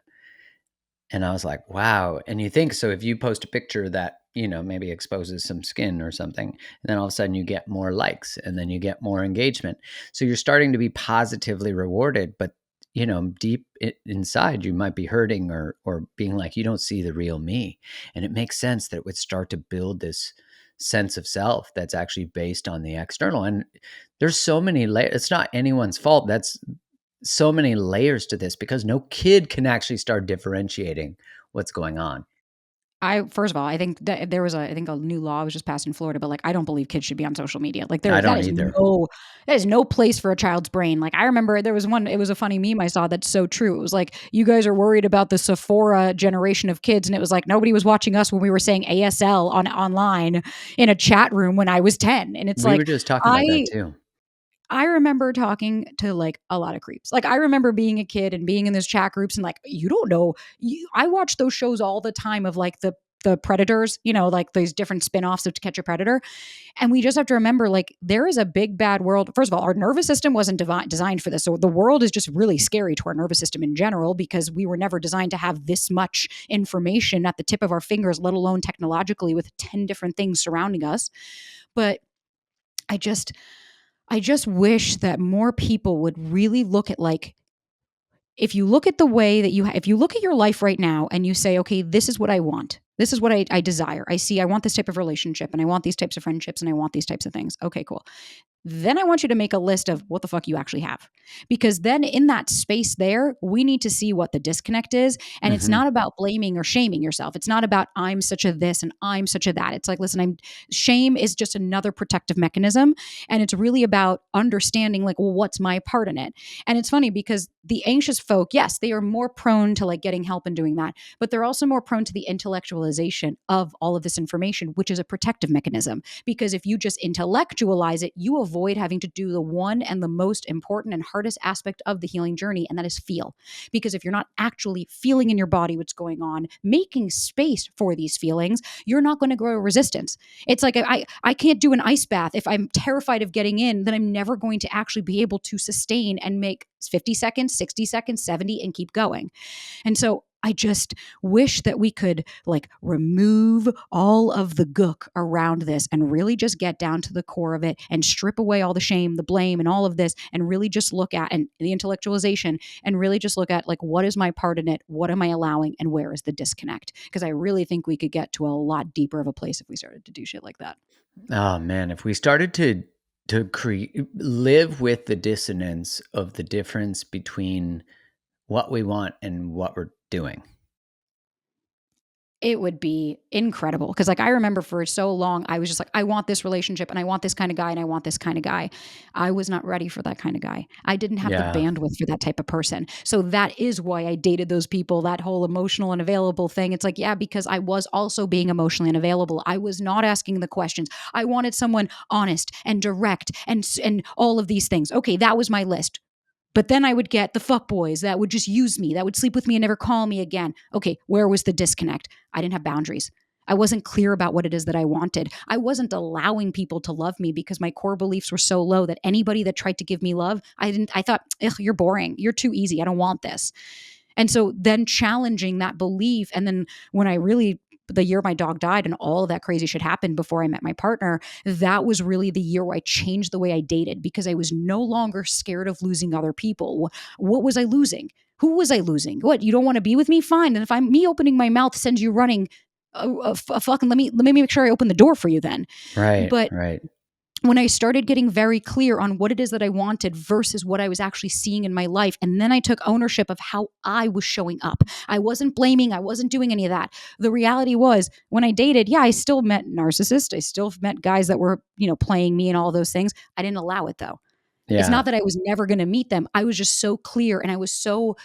And I was like, wow. And you think, so if you post a picture that, maybe exposes some skin or something, and then all of a sudden you get more likes and then you get more engagement. So you're starting to be positively rewarded, but deep inside you might be hurting or being like, you don't see the real me. And it makes sense that it would start to build this sense of self that's actually based on the external. And there's so many layers. It's not anyone's fault. That's so many layers to this because no kid can actually start differentiating what's going on. First of all, I think that there was I think a new law was just passed in Florida, but like I don't believe kids should be on social media. Like I that don't is either. no place for a child's brain. Like I remember there was one, it was a funny meme I saw that's so true. It was like, you guys are worried about the Sephora generation of kids, and it was like nobody was watching us when we were saying ASL online in a chat room when I was 10. And it's We were like just talking about that I too. I remember talking to like a lot of creeps. Like I remember being a kid and being in those chat groups and like, you don't know, I watch those shows all the time of like the predators, like these different spin-offs of To Catch a Predator. And we just have to remember, like, there is a big bad world. First of all, our nervous system wasn't designed for this. So the world is just really scary to our nervous system in general because we were never designed to have this much information at the tip of our fingers, let alone technologically with 10 different things surrounding us. But I just I just wish that more people would really look at, like, if you look at the way that if you look at your life right now and you say, okay, this is what I want. This is what I desire. I want this type of relationship and I want these types of friendships and I want these types of things. Okay, cool. Then I want you to make a list of what the fuck you actually have. Because then in that space there, we need to see what the disconnect is. And it's Mhm. not about blaming or shaming yourself. It's not about I'm such a this and I'm such a that. It's like, listen, shame is just another protective mechanism. And it's really about understanding, like, well, what's my part in it? And it's funny because the anxious folk, yes, they are more prone to like getting help and doing that, but they're also more prone to the intellectualization of all of this information, which is a protective mechanism. Because if you just intellectualize it, you avoid having to do the one and the most important and hardest aspect of the healing journey, and that is feel. Because if you're not actually feeling in your body what's going on, making space for these feelings, you're not going to grow resistance. It's like I can't do an ice bath if I'm terrified of getting in, then I'm never going to actually be able to sustain and make 50 seconds, 60 seconds, 70 and keep going. And so I just wish that we could like remove all of the gook around this and really just get down to the core of it and strip away all the shame, the blame, and all of this, and really just look at and the intellectualization and really just look at like what is my part in it, what am I allowing, and where is the disconnect? Because I really think we could get to a lot deeper of a place if we started to do shit like that. Oh man, if we started to live with the dissonance of the difference between what we want and what we're doing. It would be incredible because like I remember for so long I was just like I want this relationship and I want this kind of guy and I want this kind of guy. I was not ready for that kind of guy. I didn't have the Yeah. bandwidth for that type of person. So that is why I dated those people, that whole emotional and available thing. It's like, yeah, because I was also being emotionally unavailable. I was not asking the questions. I wanted someone honest and direct and all of these things. Okay, that was my list. But then I would get the fuck boys that would just use me, that would sleep with me and never call me again. Okay, where was the disconnect? I didn't have boundaries. I wasn't clear about what it is that I wanted. I wasn't allowing people to love me because my core beliefs were so low that anybody that tried to give me love, I thought, ugh, you're boring. You're too easy. I don't want this. And so then challenging that belief. And then when I really, the year my dog died and all of that crazy shit happened before I met my partner, that was really the year where I changed the way I dated because I was no longer scared of losing other people. What was I losing? Who was I losing? What, you don't want to be with me? Fine. And if I'm me opening my mouth sends you running, fucking let me make sure I open the door for you then. Right, But right. when I started getting very clear on what it is that I wanted versus what I was actually seeing in my life. And then I took ownership of how I was showing up. I wasn't blaming, I wasn't doing any of that. The reality was when I dated, yeah, I still met narcissists. I still met guys that were, playing me and all those things. I didn't allow it though. It's Yeah. not that I was never going to meet them. I was just so clear and I was so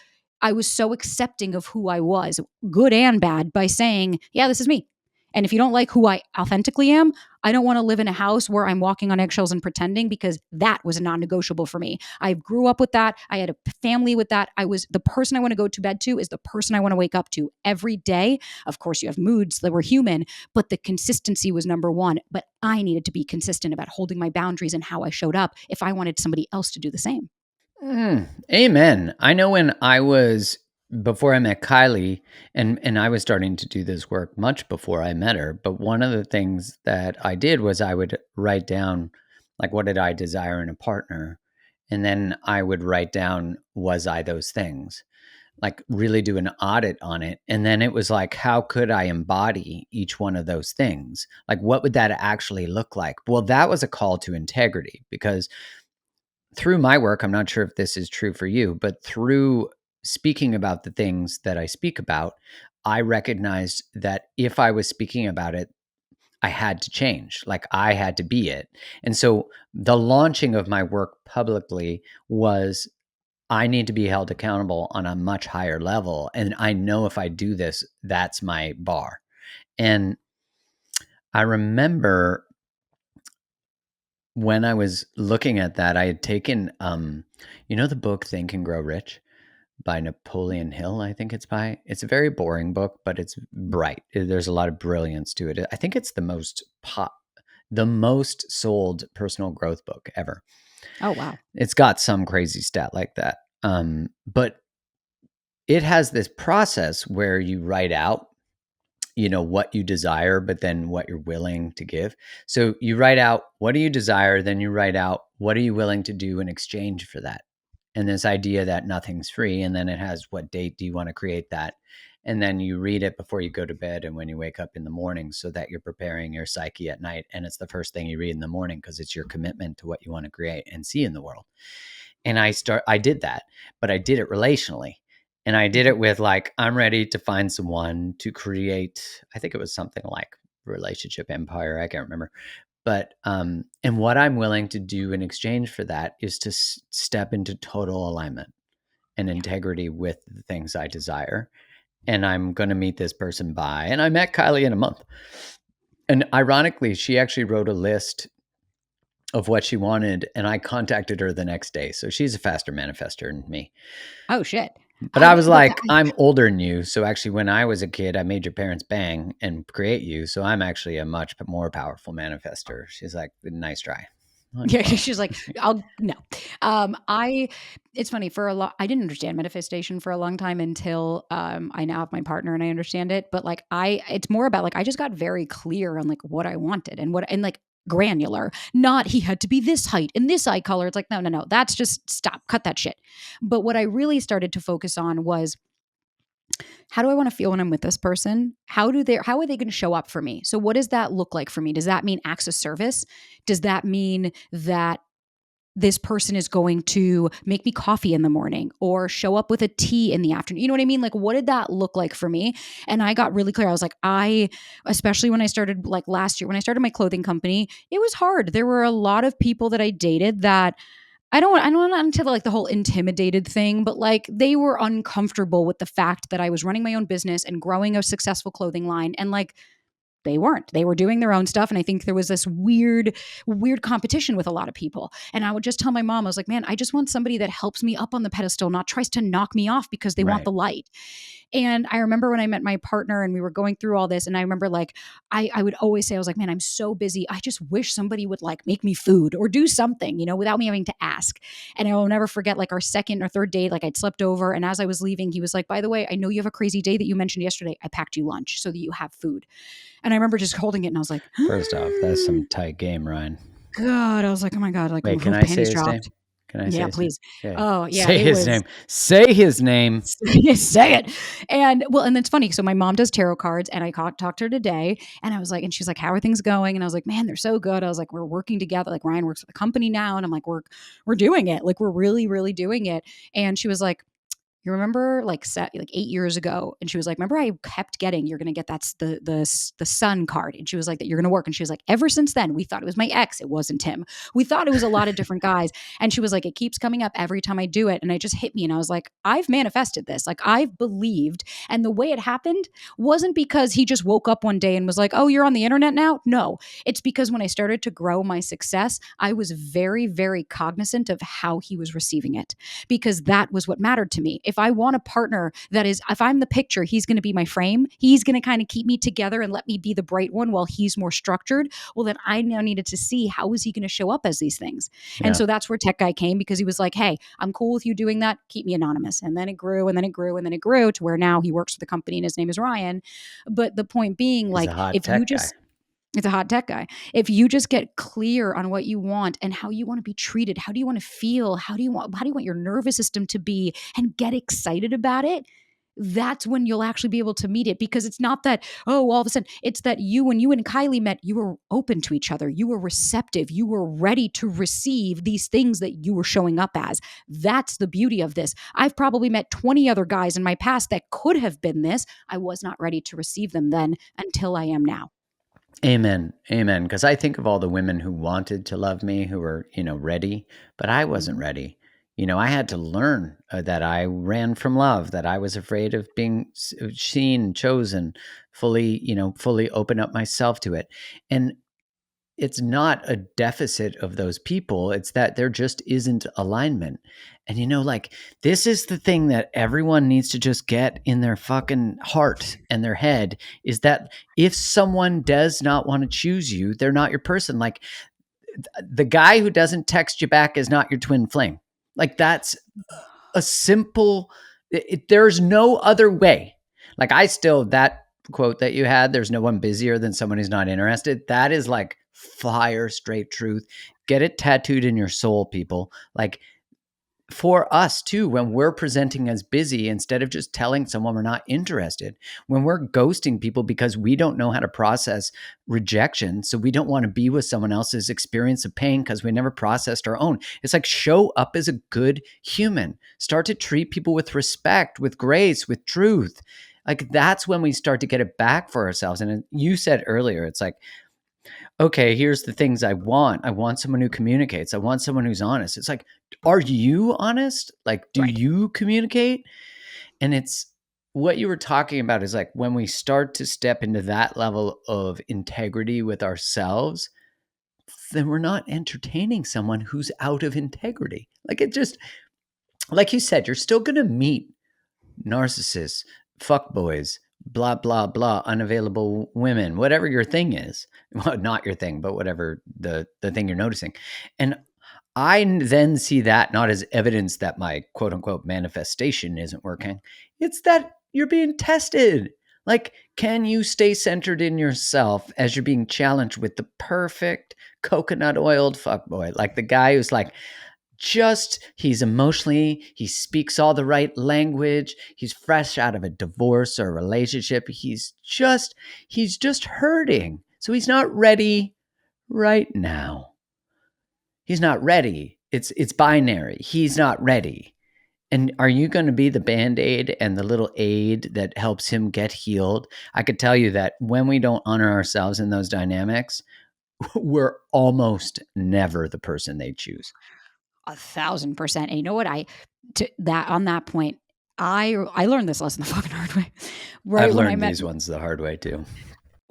accepting of who I was, good and bad, by saying, yeah, this is me. And if you don't like who I authentically am, I don't want to live in a house where I'm walking on eggshells and pretending because that was a non negotiable for me. I grew up with that. I had a family with that. I was the person I want to go to bed to is the person I want to wake up to every day. Of course, you have moods that were human, but the consistency was number one. But I needed to be consistent about holding my boundaries and how I showed up if I wanted somebody else to do the same. Amen. I know when I was before I met Kylie, and I was starting to do this work much before I met her, but one of the things that I did was I would write down like what did I desire in a partner? And then I would write down was I those things? Like really do an audit on it. And then it was like how could I embody each one of those things? Like what would that actually look like? Well, that was a call to integrity because through my work, I'm not sure if this is true for you, but through speaking about the things that I speak about, I recognized that if I was speaking about it, I had to change. Like I had to be it. And so the launching of my work publicly was I need to be held accountable on a much higher level. And I know if I do this, that's my bar. And I remember when I was looking at that, I had taken, the book Think and Grow Rich by Napoleon Hill, I think it's by. It's a very boring book, but it's bright. There's a lot of brilliance to it. I think it's the most sold personal growth book ever. Oh, wow. It's got some crazy stat like that. But it has this process where you write out what you desire, but then what you're willing to give. So you write out what do you desire, then you write out what are you willing to do in exchange for that. And this idea that nothing's free, and then it has what date do you want to create that, and then you read it before you go to bed and when you wake up in the morning so that you're preparing your psyche at night, and it's the first thing you read in the morning because it's your commitment to what you want to create and see in the world. And I did that, but I did it relationally. And I did Mhm. it with like, I'm ready to find someone to create, I think it was something like relationship empire. I can't remember. But, and what I'm willing to do in exchange for that is to step into total alignment and Yeah. integrity with the things I desire. And I'm going to meet this person by, and I met Kylie in a month. And ironically, she actually wrote a list of what she wanted, and I contacted her the next day. So she's a faster manifester than me. Oh, shit. But I was But like, I'm older than you. So actually, when I was a kid, I made your parents bang and create you. So I'm actually a much more powerful manifester. She's like, nice try. Like, Yeah, well, she's like, no. It's funny for a lot. I didn't understand manifestation for a long time until I now have my partner and I understand it. But like, it's more about like I just got very clear on like what I wanted and like granular. Not he had to be this height and this eye color. It's like no, no, no. That's just stop, cut that shit. But what I really started to focus on was how do I want to feel when I'm with this person? How are they going to show up for me? So what does that look like for me? Does that mean acts of service? Does that mean that this person is going to make me coffee in the morning or show up with a tea in the afternoon? You know what I mean? Like, what did that look like for me? And I got really clear. I was like, especially when I started like last year, when I started my clothing company, it was hard. There were a lot of people that I dated that I don't want to like the whole intimidated thing, but like they were uncomfortable with the fact that I was running my own business and growing a successful clothing line. And like, they weren't. They were doing their own stuff. And I think there was this weird competition with a lot of people. And I would just tell my mom, I was like, man, I just want somebody that helps me up on the pedestal, not tries to knock me off because they want right. the light. And I remember when I met my partner and we were going through all this, and I remember like I would always say, I was like, man, I'm so busy. I just wish somebody would like make me food or do something, without me having to ask. And I will never forget like our second or third date, like I'd slept over. And as I was leaving, he was like, by the way, I know you have a crazy day that you mentioned yesterday. I packed you lunch so that you have food. And I remember just holding it and I was like, First off, that's some tight game, Ryan. God, I was like, oh my God, like Wait, can I say panties his name? dropped. Can I say Yeah, his name? please. Yeah. Oh yeah, Say it his was name. Say his name. say it. And well, and it's funny. So my mom does tarot cards and I talked to her today and I was like, and she's like, how are things going? And I was like, man, they're so good. I was like, we're working together. Like Ryan works with the company now. And I'm like, we're doing it. Like we're really, really doing it. And she was like, you remember like 8 years ago? And she was like, remember I kept getting, you're going to get the sun card. And she was like, that you're going to work. And she was like, ever since then, we thought it was my ex. It wasn't him. We thought it was a lot of different guys. And she was like, it keeps coming up every time I do it. And it just hit me. And I was like, I've manifested this. Like I've believed. And the way it happened wasn't because he just woke up one day and was like, oh, you're on the internet now. No, it's because when I started to grow my success, I was very, very cognizant of how he was receiving it, because that was what mattered to me. If I want a partner that is, if I'm the picture, he's going to be my frame. He's going to kind of keep me together and let me be the bright one while he's more structured. Well, then I now needed to see how is he going to show up as these things. And Yeah. so that's where Tech Guy came, because he was like, hey, I'm cool with you doing that. Keep me anonymous. And then it grew and then it grew and then it grew to where now he works for the company and his name is Ryan. But the point being, He's a like, hot if you tech guy. just, it's a hot tech guy. If you just get clear on what you want and how you want to be treated, how do you want to feel? How do you want your nervous system to be, and get excited about it? That's when you'll actually be able to meet it, because it's not that, oh, all of a sudden, it's that when you and Kylie met, you were open to each other. You were receptive. You were ready to receive these things that you were showing up as. That's the beauty of this. I've probably met 20 other guys in my past that could have been this. I was not ready to receive them then until I am now. Amen. Amen. Because I think of all the women who wanted to love me, who were, ready, but I wasn't Mhm. ready. I had to learn that I ran from love, that I was afraid of being seen, chosen, fully open up myself to it. And it's not a deficit of those people. It's that there just isn't alignment. And like, this is the thing that everyone needs to just get in their fucking heart and their head, is that if someone does not want to choose you, they're not your person. Like, the guy who doesn't text you back is not your twin flame. Like, that's a simple, there's no other way. Like, that quote that you had, there's no one busier than someone who's not interested. That is like fire straight truth. Get it tattooed in your soul, people. Like, for us too, when we're presenting as busy, instead of just telling someone we're not interested, when we're ghosting people because we don't know how to process rejection, so we don't want to be with someone else's experience of pain because we never processed our own. It's like, show up as a good human. Start to treat people with respect, with grace, with truth. Like, that's when we start to get it back for ourselves. And you said earlier, it's like, okay, here's the things I want. I want someone who communicates. I want someone who's honest. It's like, are you honest? Like, do Right. you communicate? And it's what you were talking about, is like, when we start to step into that level of integrity with ourselves, then we're not entertaining someone who's out of integrity. Like, it just, like you said, you're still going to meet narcissists, fuckboys, blah, blah, blah, unavailable women, whatever your thing is. Well, not your thing, but whatever the thing you're noticing. And I then see that not as evidence that my quote unquote manifestation isn't working. It's that you're being tested. Like, can you stay centered in yourself as you're being challenged with the perfect coconut oiled fuckboy? Like the guy who's like, he's emotionally, he speaks all the right language, he's fresh out of a divorce or a relationship, he's just hurting, so he's not ready right now. He's not ready. It's binary. He's not ready. And are you going to be the band-aid and the little aid that helps him get healed? I could tell you that when we don't honor ourselves in those dynamics, we're almost never the person they choose. 1,000%. And you know what? On that point, I learned this lesson the fucking hard way. I've Right learned these ones the hard way too.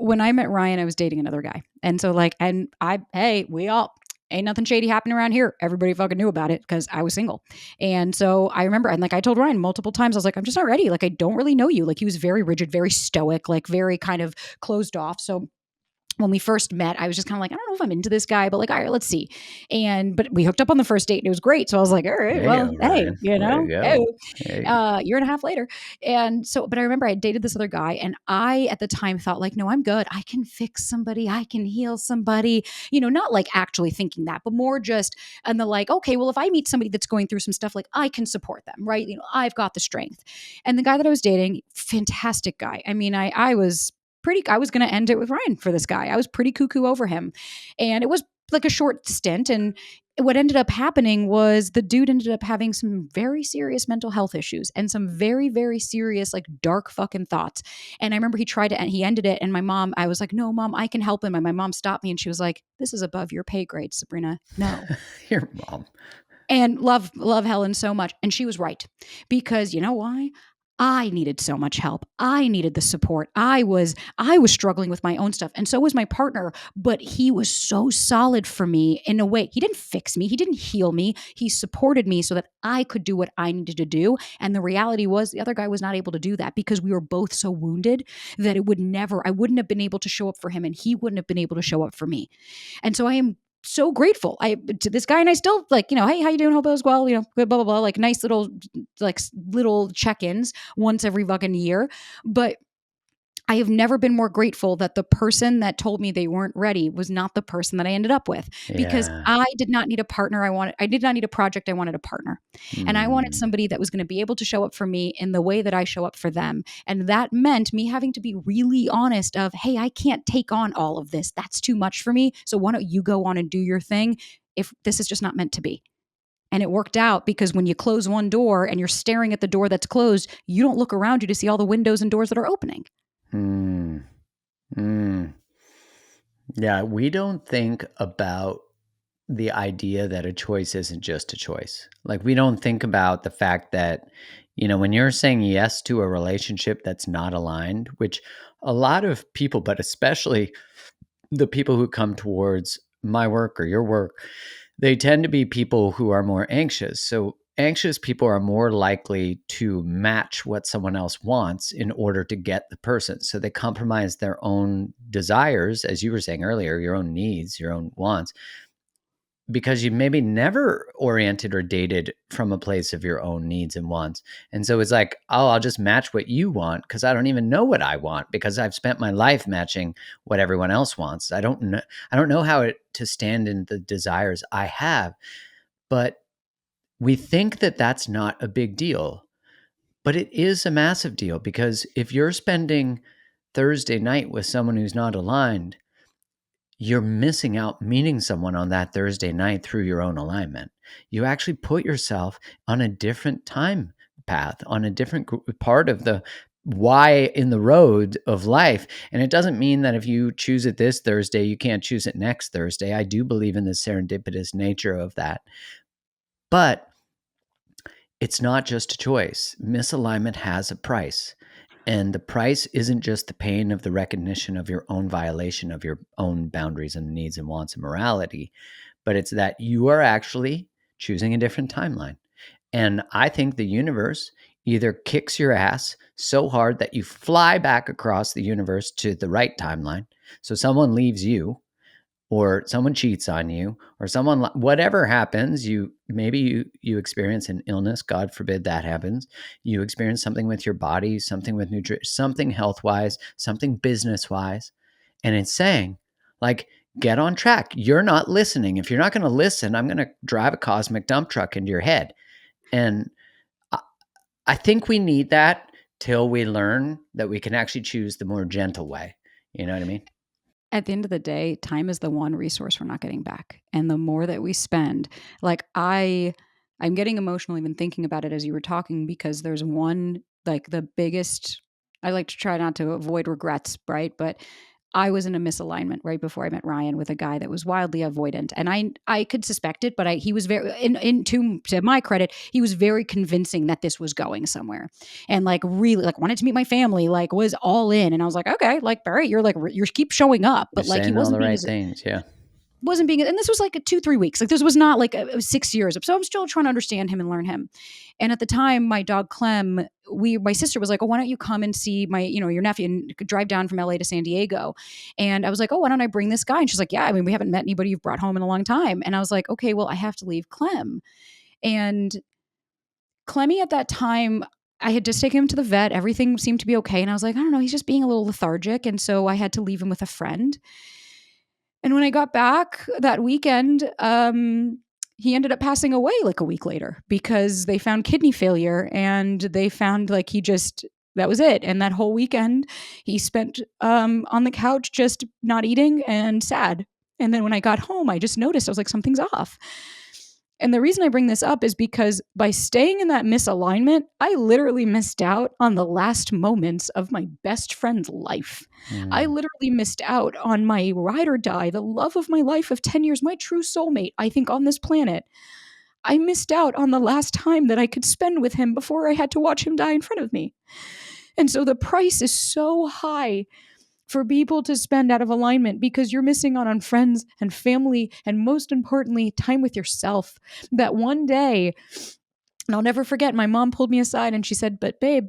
when I met Ryan, I was dating another guy. And so like, we all, ain't nothing shady happening around here. Everybody fucking knew about it because I was single. And so I remember, and like I told Ryan multiple times, I was like, I'm just not ready. Like, I don't really know you. Like, he was very rigid, very stoic, like very kind of closed off. So when we first met, I was just kind of like, I don't know if I'm into this guy, but like, all right, let's see. But we hooked up on the first date and it was great. So I was like, all right, There you well, go, hey, Ryan. Way to hey, go. Hey. year and a half later. And so, but I remember I dated this other guy and I, at the time thought like, no, I'm good. I can fix somebody. I can heal somebody, not like actually thinking that, but more just, and the like, okay, well, if I meet somebody that's going through some stuff, like I can support them, right? I've got the strength. And the guy that I was dating, fantastic guy. I mean, I was going to end it with Ryan for this guy. I was pretty cuckoo over him. And it was like a short stint. And what ended up happening was the dude ended up having some very serious mental health issues and some very, very serious, like dark fucking thoughts. And I remember he ended it. And I was like, no, mom, I can help him. And my mom stopped me and she was like, this is above your pay grade, Sabrina. No. Your mom. And love Helen so much. And she was right. Because you know why? I needed so much help. I needed the support. I was struggling with my own stuff. And so was my partner, but he was so solid for me in a way. He didn't fix me. He didn't heal me. He supported me so that I could do what I needed to do. And the reality was the other guy was not able to do that because we were both so wounded that I wouldn't have been able to show up for him and he wouldn't have been able to show up for me. And so I am so grateful to this guy, and I still like, hey, how you doing? Hope it was well, good, blah blah blah, like nice little check-ins once every fucking year. But I have never been more grateful that the person that told me they weren't ready was not the person that I ended up with, because Yeah. I did not need a partner. I did not need a project. I wanted a partner. And I wanted Mm. somebody that was going to be able to show up for me in the way that I show up for them. And that meant me having to be really honest of, hey, I can't take on all of this. That's too much for me. So why don't you go on and do your thing if this is just not meant to be? And it worked out because when you close one door and you're staring at the door that's closed, you don't look around you to see all the windows and doors that are opening. Mm. Mm. Yeah, we don't think about the idea that a choice isn't just a choice. Like, we don't think about the fact that, when you're saying yes to a relationship that's not aligned, which a lot of people, but especially the people who come towards my work or your work, they tend to be people who are more anxious. So, anxious people are more likely to match what someone else wants in order to get the person. So, they compromise their own desires, as you were saying earlier, your own needs, your own wants, because you maybe never oriented or dated from a place of your own needs and wants. And so it's like, oh, I'll just match what you want because I don't even know what I want because I've spent my life matching what everyone else wants. I don't know how to stand in the desires I have. But we think that that's not a big deal. But it is a massive deal, because if you're spending Thursday night with someone who's not aligned, you're missing out meeting someone on that Thursday night through your own alignment. You actually put yourself on a different time path, on a different part of the why in the road of life. And it doesn't mean that if you choose it this Thursday, you can't choose it next Thursday. I do believe in the serendipitous nature of that. But it's not just a choice. Misalignment has a price. And the price isn't just the pain of the recognition of your own violation of your own boundaries and needs and wants and morality, but it's that you are actually choosing a different timeline. And I think the universe either kicks your ass so hard that you fly back across the universe to the right timeline. So someone leaves you, or someone cheats on you, or someone, whatever happens, you experience an illness, God forbid that happens. You experience something with your body, something with nutrition, something health wise, something business wise. And it's saying, like, get on track. You're not listening. If you're not going to listen, I'm going to drive a cosmic dump truck into your head. And I think we need that till we learn that we can actually choose the more gentle way. You know what I mean? At the end of the day, time is the one resource we're not getting back. And the more that we spend, like I'm getting emotional even thinking about it as you were talking, because there's one, like the biggest, I like to try not to avoid regrets, right? But I was in a misalignment right before I met Ryan with a guy that was wildly avoidant, and I could suspect it, but he was very to my credit, he was very convincing that this was going somewhere, and like really like wanted to meet my family, like was all in, and I was like, okay, like Barry, you're like you keep showing up, You're but like he saying all wasn't the being right as things. Yeah. wasn't being, and this was like 2-3 weeks, like this was not like it was 6 years, so I'm still trying to understand him and learn him. And at the time my dog Clem, my sister was like, oh, why don't you come and see my, your nephew, and drive down from LA to San Diego. And I was like, oh, why don't I bring this guy? And she's like, yeah, I mean, we haven't met anybody you've brought home in a long time. And I was like, okay, well, I have to leave Clem. And Clemmy at that time, I had just taken him to the vet, everything seemed to be okay, and I was like, I don't know, he's just being a little lethargic, and so I had to leave him with a friend. And when I got back that weekend, he ended up passing away like a week later because they found kidney failure, and they found like that was it. And that whole weekend he spent on the couch just not eating and sad. And then when I got home, I just noticed, I was like, something's off. And the reason I bring this up is because by staying in that misalignment, I literally missed out on the last moments of my best friend's life. I Mm. literally missed out on my ride or die, the love of my life of 10 years, my true soulmate, I think, on this planet. I missed out on the last time that I could spend with him before I had to watch him die in front of me. And so the price is so high for people to spend out of alignment, because you're missing out on friends and family, and most importantly, time with yourself. That one day, and I'll never forget, my mom pulled me aside and she said, but babe,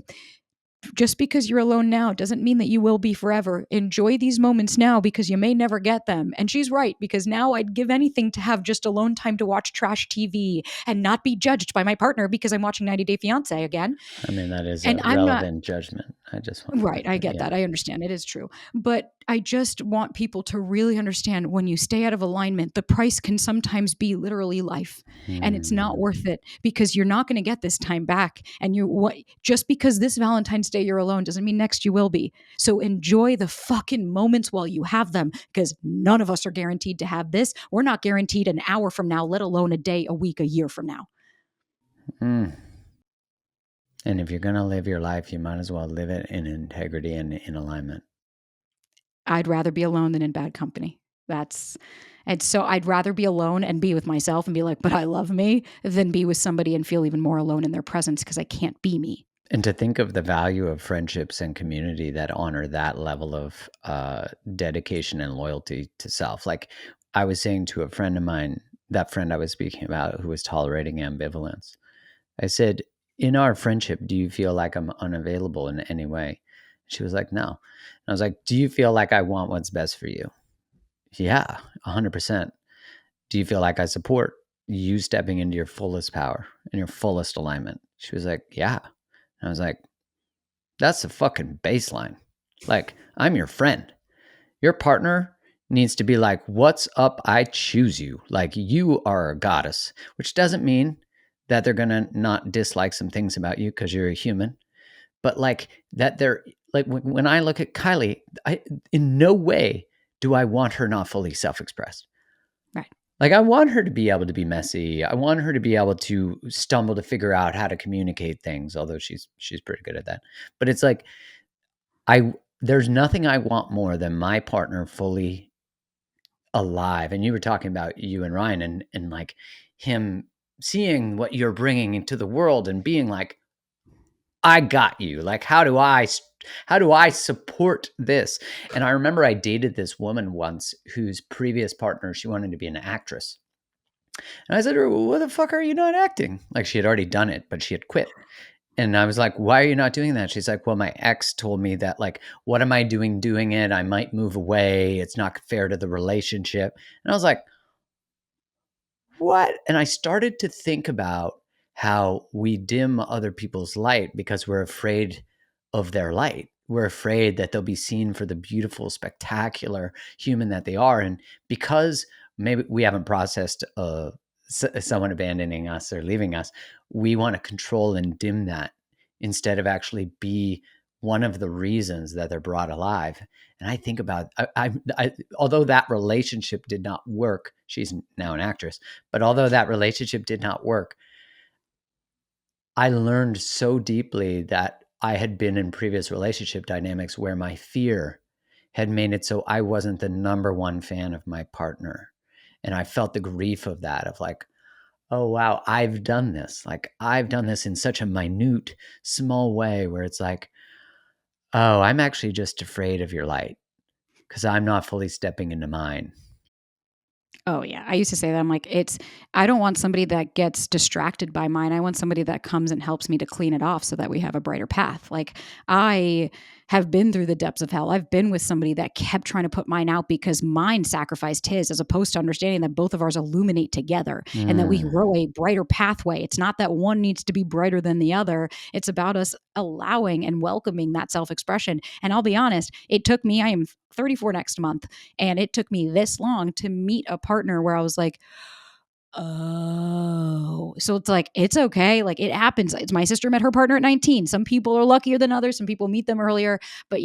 just because you're alone now doesn't mean that you will be forever. Enjoy these moments now because you may never get them. And she's right, because now I'd give anything to have just alone time to watch trash TV and not be judged by my partner because I'm watching 90 Day Fiance again. I mean, that is And a I'm not. relevant judgment. I just want Right, I get yeah. that. I understand. It is true. But I just want people to really understand, when you stay out of alignment, the price can sometimes be literally life. And it's not Mm. worth it, because you're not going to get this time back. And just because this Valentine's Day you're alone doesn't mean next you will be. So enjoy the fucking moments while you have them, because none of us are guaranteed to have this. We're not guaranteed an hour from now, let alone a day, a week, a year from now. Mm. And if you're going to live your life, you might as well live it in integrity and in alignment. I'd rather be alone than in bad company. And so I'd rather be alone and be with myself and be like, but I love me, than be with somebody and feel even more alone in their presence because I can't be me. And to think of the value of friendships and community that honor that level of dedication and loyalty to self. Like I was saying to a friend of mine, that friend I was speaking about who was tolerating ambivalence, I said, in our friendship, do you feel like I'm unavailable in any way? She was like, no. And I was like, do you feel like I want what's best for you? Yeah, 100%. Do you feel like I support you stepping into your fullest power and your fullest alignment? She was like, yeah. And I was like, that's the fucking baseline. Like, I'm your friend. Your partner needs to be like, what's up? I choose you. Like, you are a goddess, which doesn't mean that they're going to not dislike some things about you because you're a human, but like that they're like, when I look at Kylie, in no way do I want her not fully self expressed. Right. Like, I want her to be able to be messy. I want her to be able to stumble to figure out how to communicate things, although she's pretty good at that. But it's like, I there's nothing I want more than my partner fully alive. And you were talking about you and Ryan, and like him seeing what you're bringing into the world and being like, I got you. Like, how do I support this? And I remember I dated this woman once whose previous partner, she wanted to be an actress. And I said to her, well, what the fuck are you not acting? Like, she had already done it, but she had quit. And I was like, "Why are you not doing that?" She's like, "Well, my ex told me that, like, what am I doing it? I might move away. It's not fair to the relationship." And I was like, "What?" And I started to think about how we dim other people's light because we're afraid of their light. We're afraid that they'll be seen for the beautiful, spectacular human that they are. And because maybe we haven't processed someone abandoning us or leaving us, we want to control and dim that instead of actually be one of the reasons that they're brought alive. And I think about, although that relationship did not work, she's now an actress, but although that relationship did not work, I learned so deeply that I had been in previous relationship dynamics where my fear had made it so I wasn't the number one fan of my partner. And I felt the grief of that, of like, oh, wow, I've done this. Like, I've done this in such a minute, small way where it's like, oh, I'm actually just afraid of your light because I'm not fully stepping into mine. Oh yeah, I used to say that. I'm like, I don't want somebody that gets distracted by mine. I want somebody that comes and helps me to clean it off so that we have a brighter path. Like I have been through the depths of hell. I've been with somebody that kept trying to put mine out because mine sacrificed his, as opposed to understanding that both of ours illuminate together and that we Mm. grow a brighter pathway. It's not that one needs to be brighter than the other. It's about us allowing and welcoming that self-expression. And I'll be honest, it took me, I am 34 next month, and it took me this long to meet a partner where I was like, oh, so it's like, it's okay. Like it happens. It's my sister met her partner at 19. Some people are luckier than others. Some people meet them earlier. But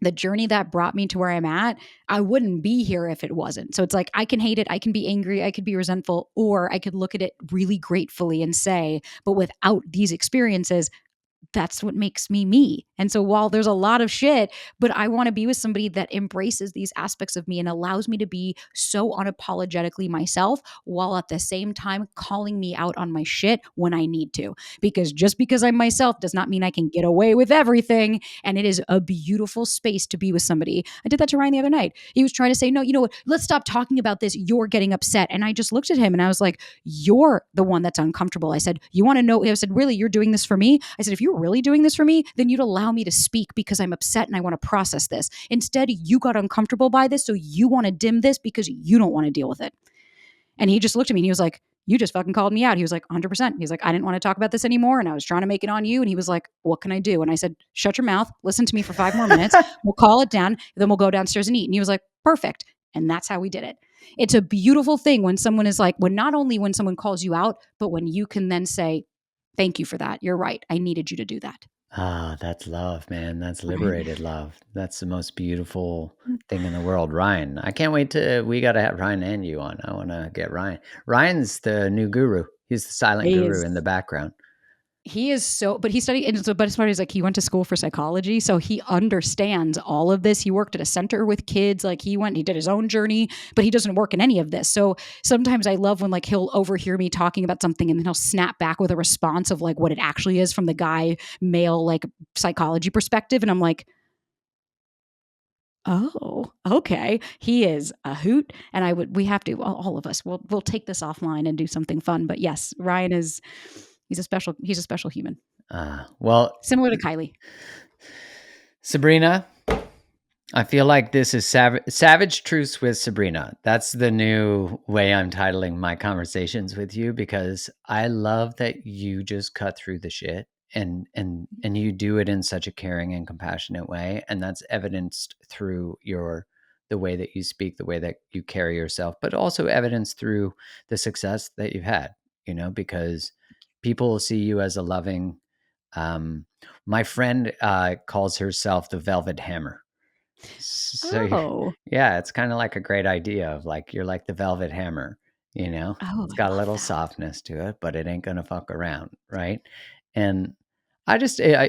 the journey that brought me to where I'm at, I wouldn't be here if it wasn't. So it's like, I can hate it. I can be angry. I could be resentful, or I could look at it really gratefully and say, but without these experiences, that's what makes me me. And so while there's a lot of shit, but I want to be with somebody that embraces these aspects of me and allows me to be so unapologetically myself while at the same time calling me out on my shit when I need to. Because just because I'm myself does not mean I can get away with everything. And it is a beautiful space to be with somebody. I did that to Ryan the other night. He was trying to say, no, you know what? Let's stop talking about this. You're getting upset. And I just looked at him and I was like, you're the one that's uncomfortable. I said, you want to know? I said, really, you're doing this for me? I said, if you're really doing this for me, then you'd allow me to speak because I'm upset and I want to process this. Instead, you got uncomfortable by this. So you want to dim this because you don't want to deal with it. And he just looked at me and he was like, you just fucking called me out. He was like, 100%. He's like, I didn't want to talk about this anymore. And I was trying to make it on you. And he was like, what can I do? And I said, shut your mouth, listen to me for 5 more minutes. We'll call it down. Then we'll go downstairs and eat. And he was like, perfect. And that's how we did it. It's a beautiful thing when someone is like, when not only when someone calls you out, but when you can then say, thank you for that. You're right. I needed you to do that. Ah, that's love, man. That's Right. liberated love. That's the most beautiful thing in the world. Ryan, I can't wait to we got to have Ryan and you on. I want to get Ryan. Ryan's the new guru. He's the silent He guru is in the background. he is so, but he studied, and so, but as far as like, he went to school for psychology, so he understands all of this. He worked at a center with kids, like he did his own journey, but he doesn't work in any of this. So sometimes I love when like he'll overhear me talking about something and then he'll snap back with a response of like what it actually is from the guy male like psychology perspective, and I'm like, oh, okay. He is a hoot, and we have to, all of us, we'll take this offline and do something fun. But yes, Ryan is, he's a special human. Well, Similar to Kylie. Sabrina, I feel like this is Savage Truths with Sabrina. That's the new way I'm titling my conversations with you because I love that you just cut through the shit and you do it in such a caring and compassionate way, and that's evidenced through the way that you speak, the way that you carry yourself, but also evidenced through the success that you've had, because people see you as a loving my friend calls herself the Velvet Hammer. So Oh. yeah, it's kind of like a great idea of like you're like the velvet hammer, Oh, It's I got a love little that. softness to it, but it ain't gonna fuck around, right? And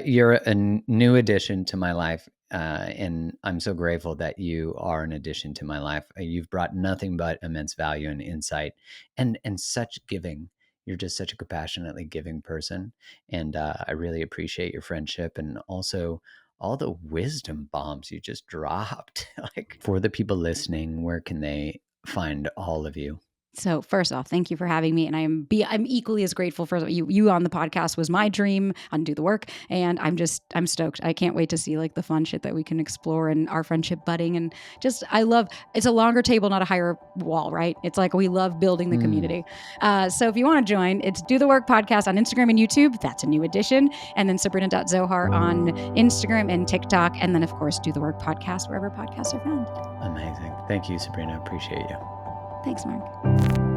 you're a new addition to my life, and I'm so grateful that you are an addition to my life. You've brought nothing but immense value and insight, and such giving. You're just such a compassionately giving person, and I really appreciate your friendship and also all the wisdom bombs you just dropped. Like for the people listening, where can they find all of you? So first off, thank you for having me, and I'm equally as grateful for you. You on the podcast was my dream on Do the Work, and I'm stoked. I can't wait to see like the fun shit that we can explore and our friendship budding, and just I love. It's a longer table, not a higher wall, right? It's like we love building the community. So if you want to join, it's Do the Work podcast on Instagram and YouTube. That's a new addition, and then Sabrina.Zohar on Instagram and TikTok, and then of course Do the Work podcast wherever podcasts are found. Amazing. Thank you, Sabrina. Appreciate you. Thanks, Mark.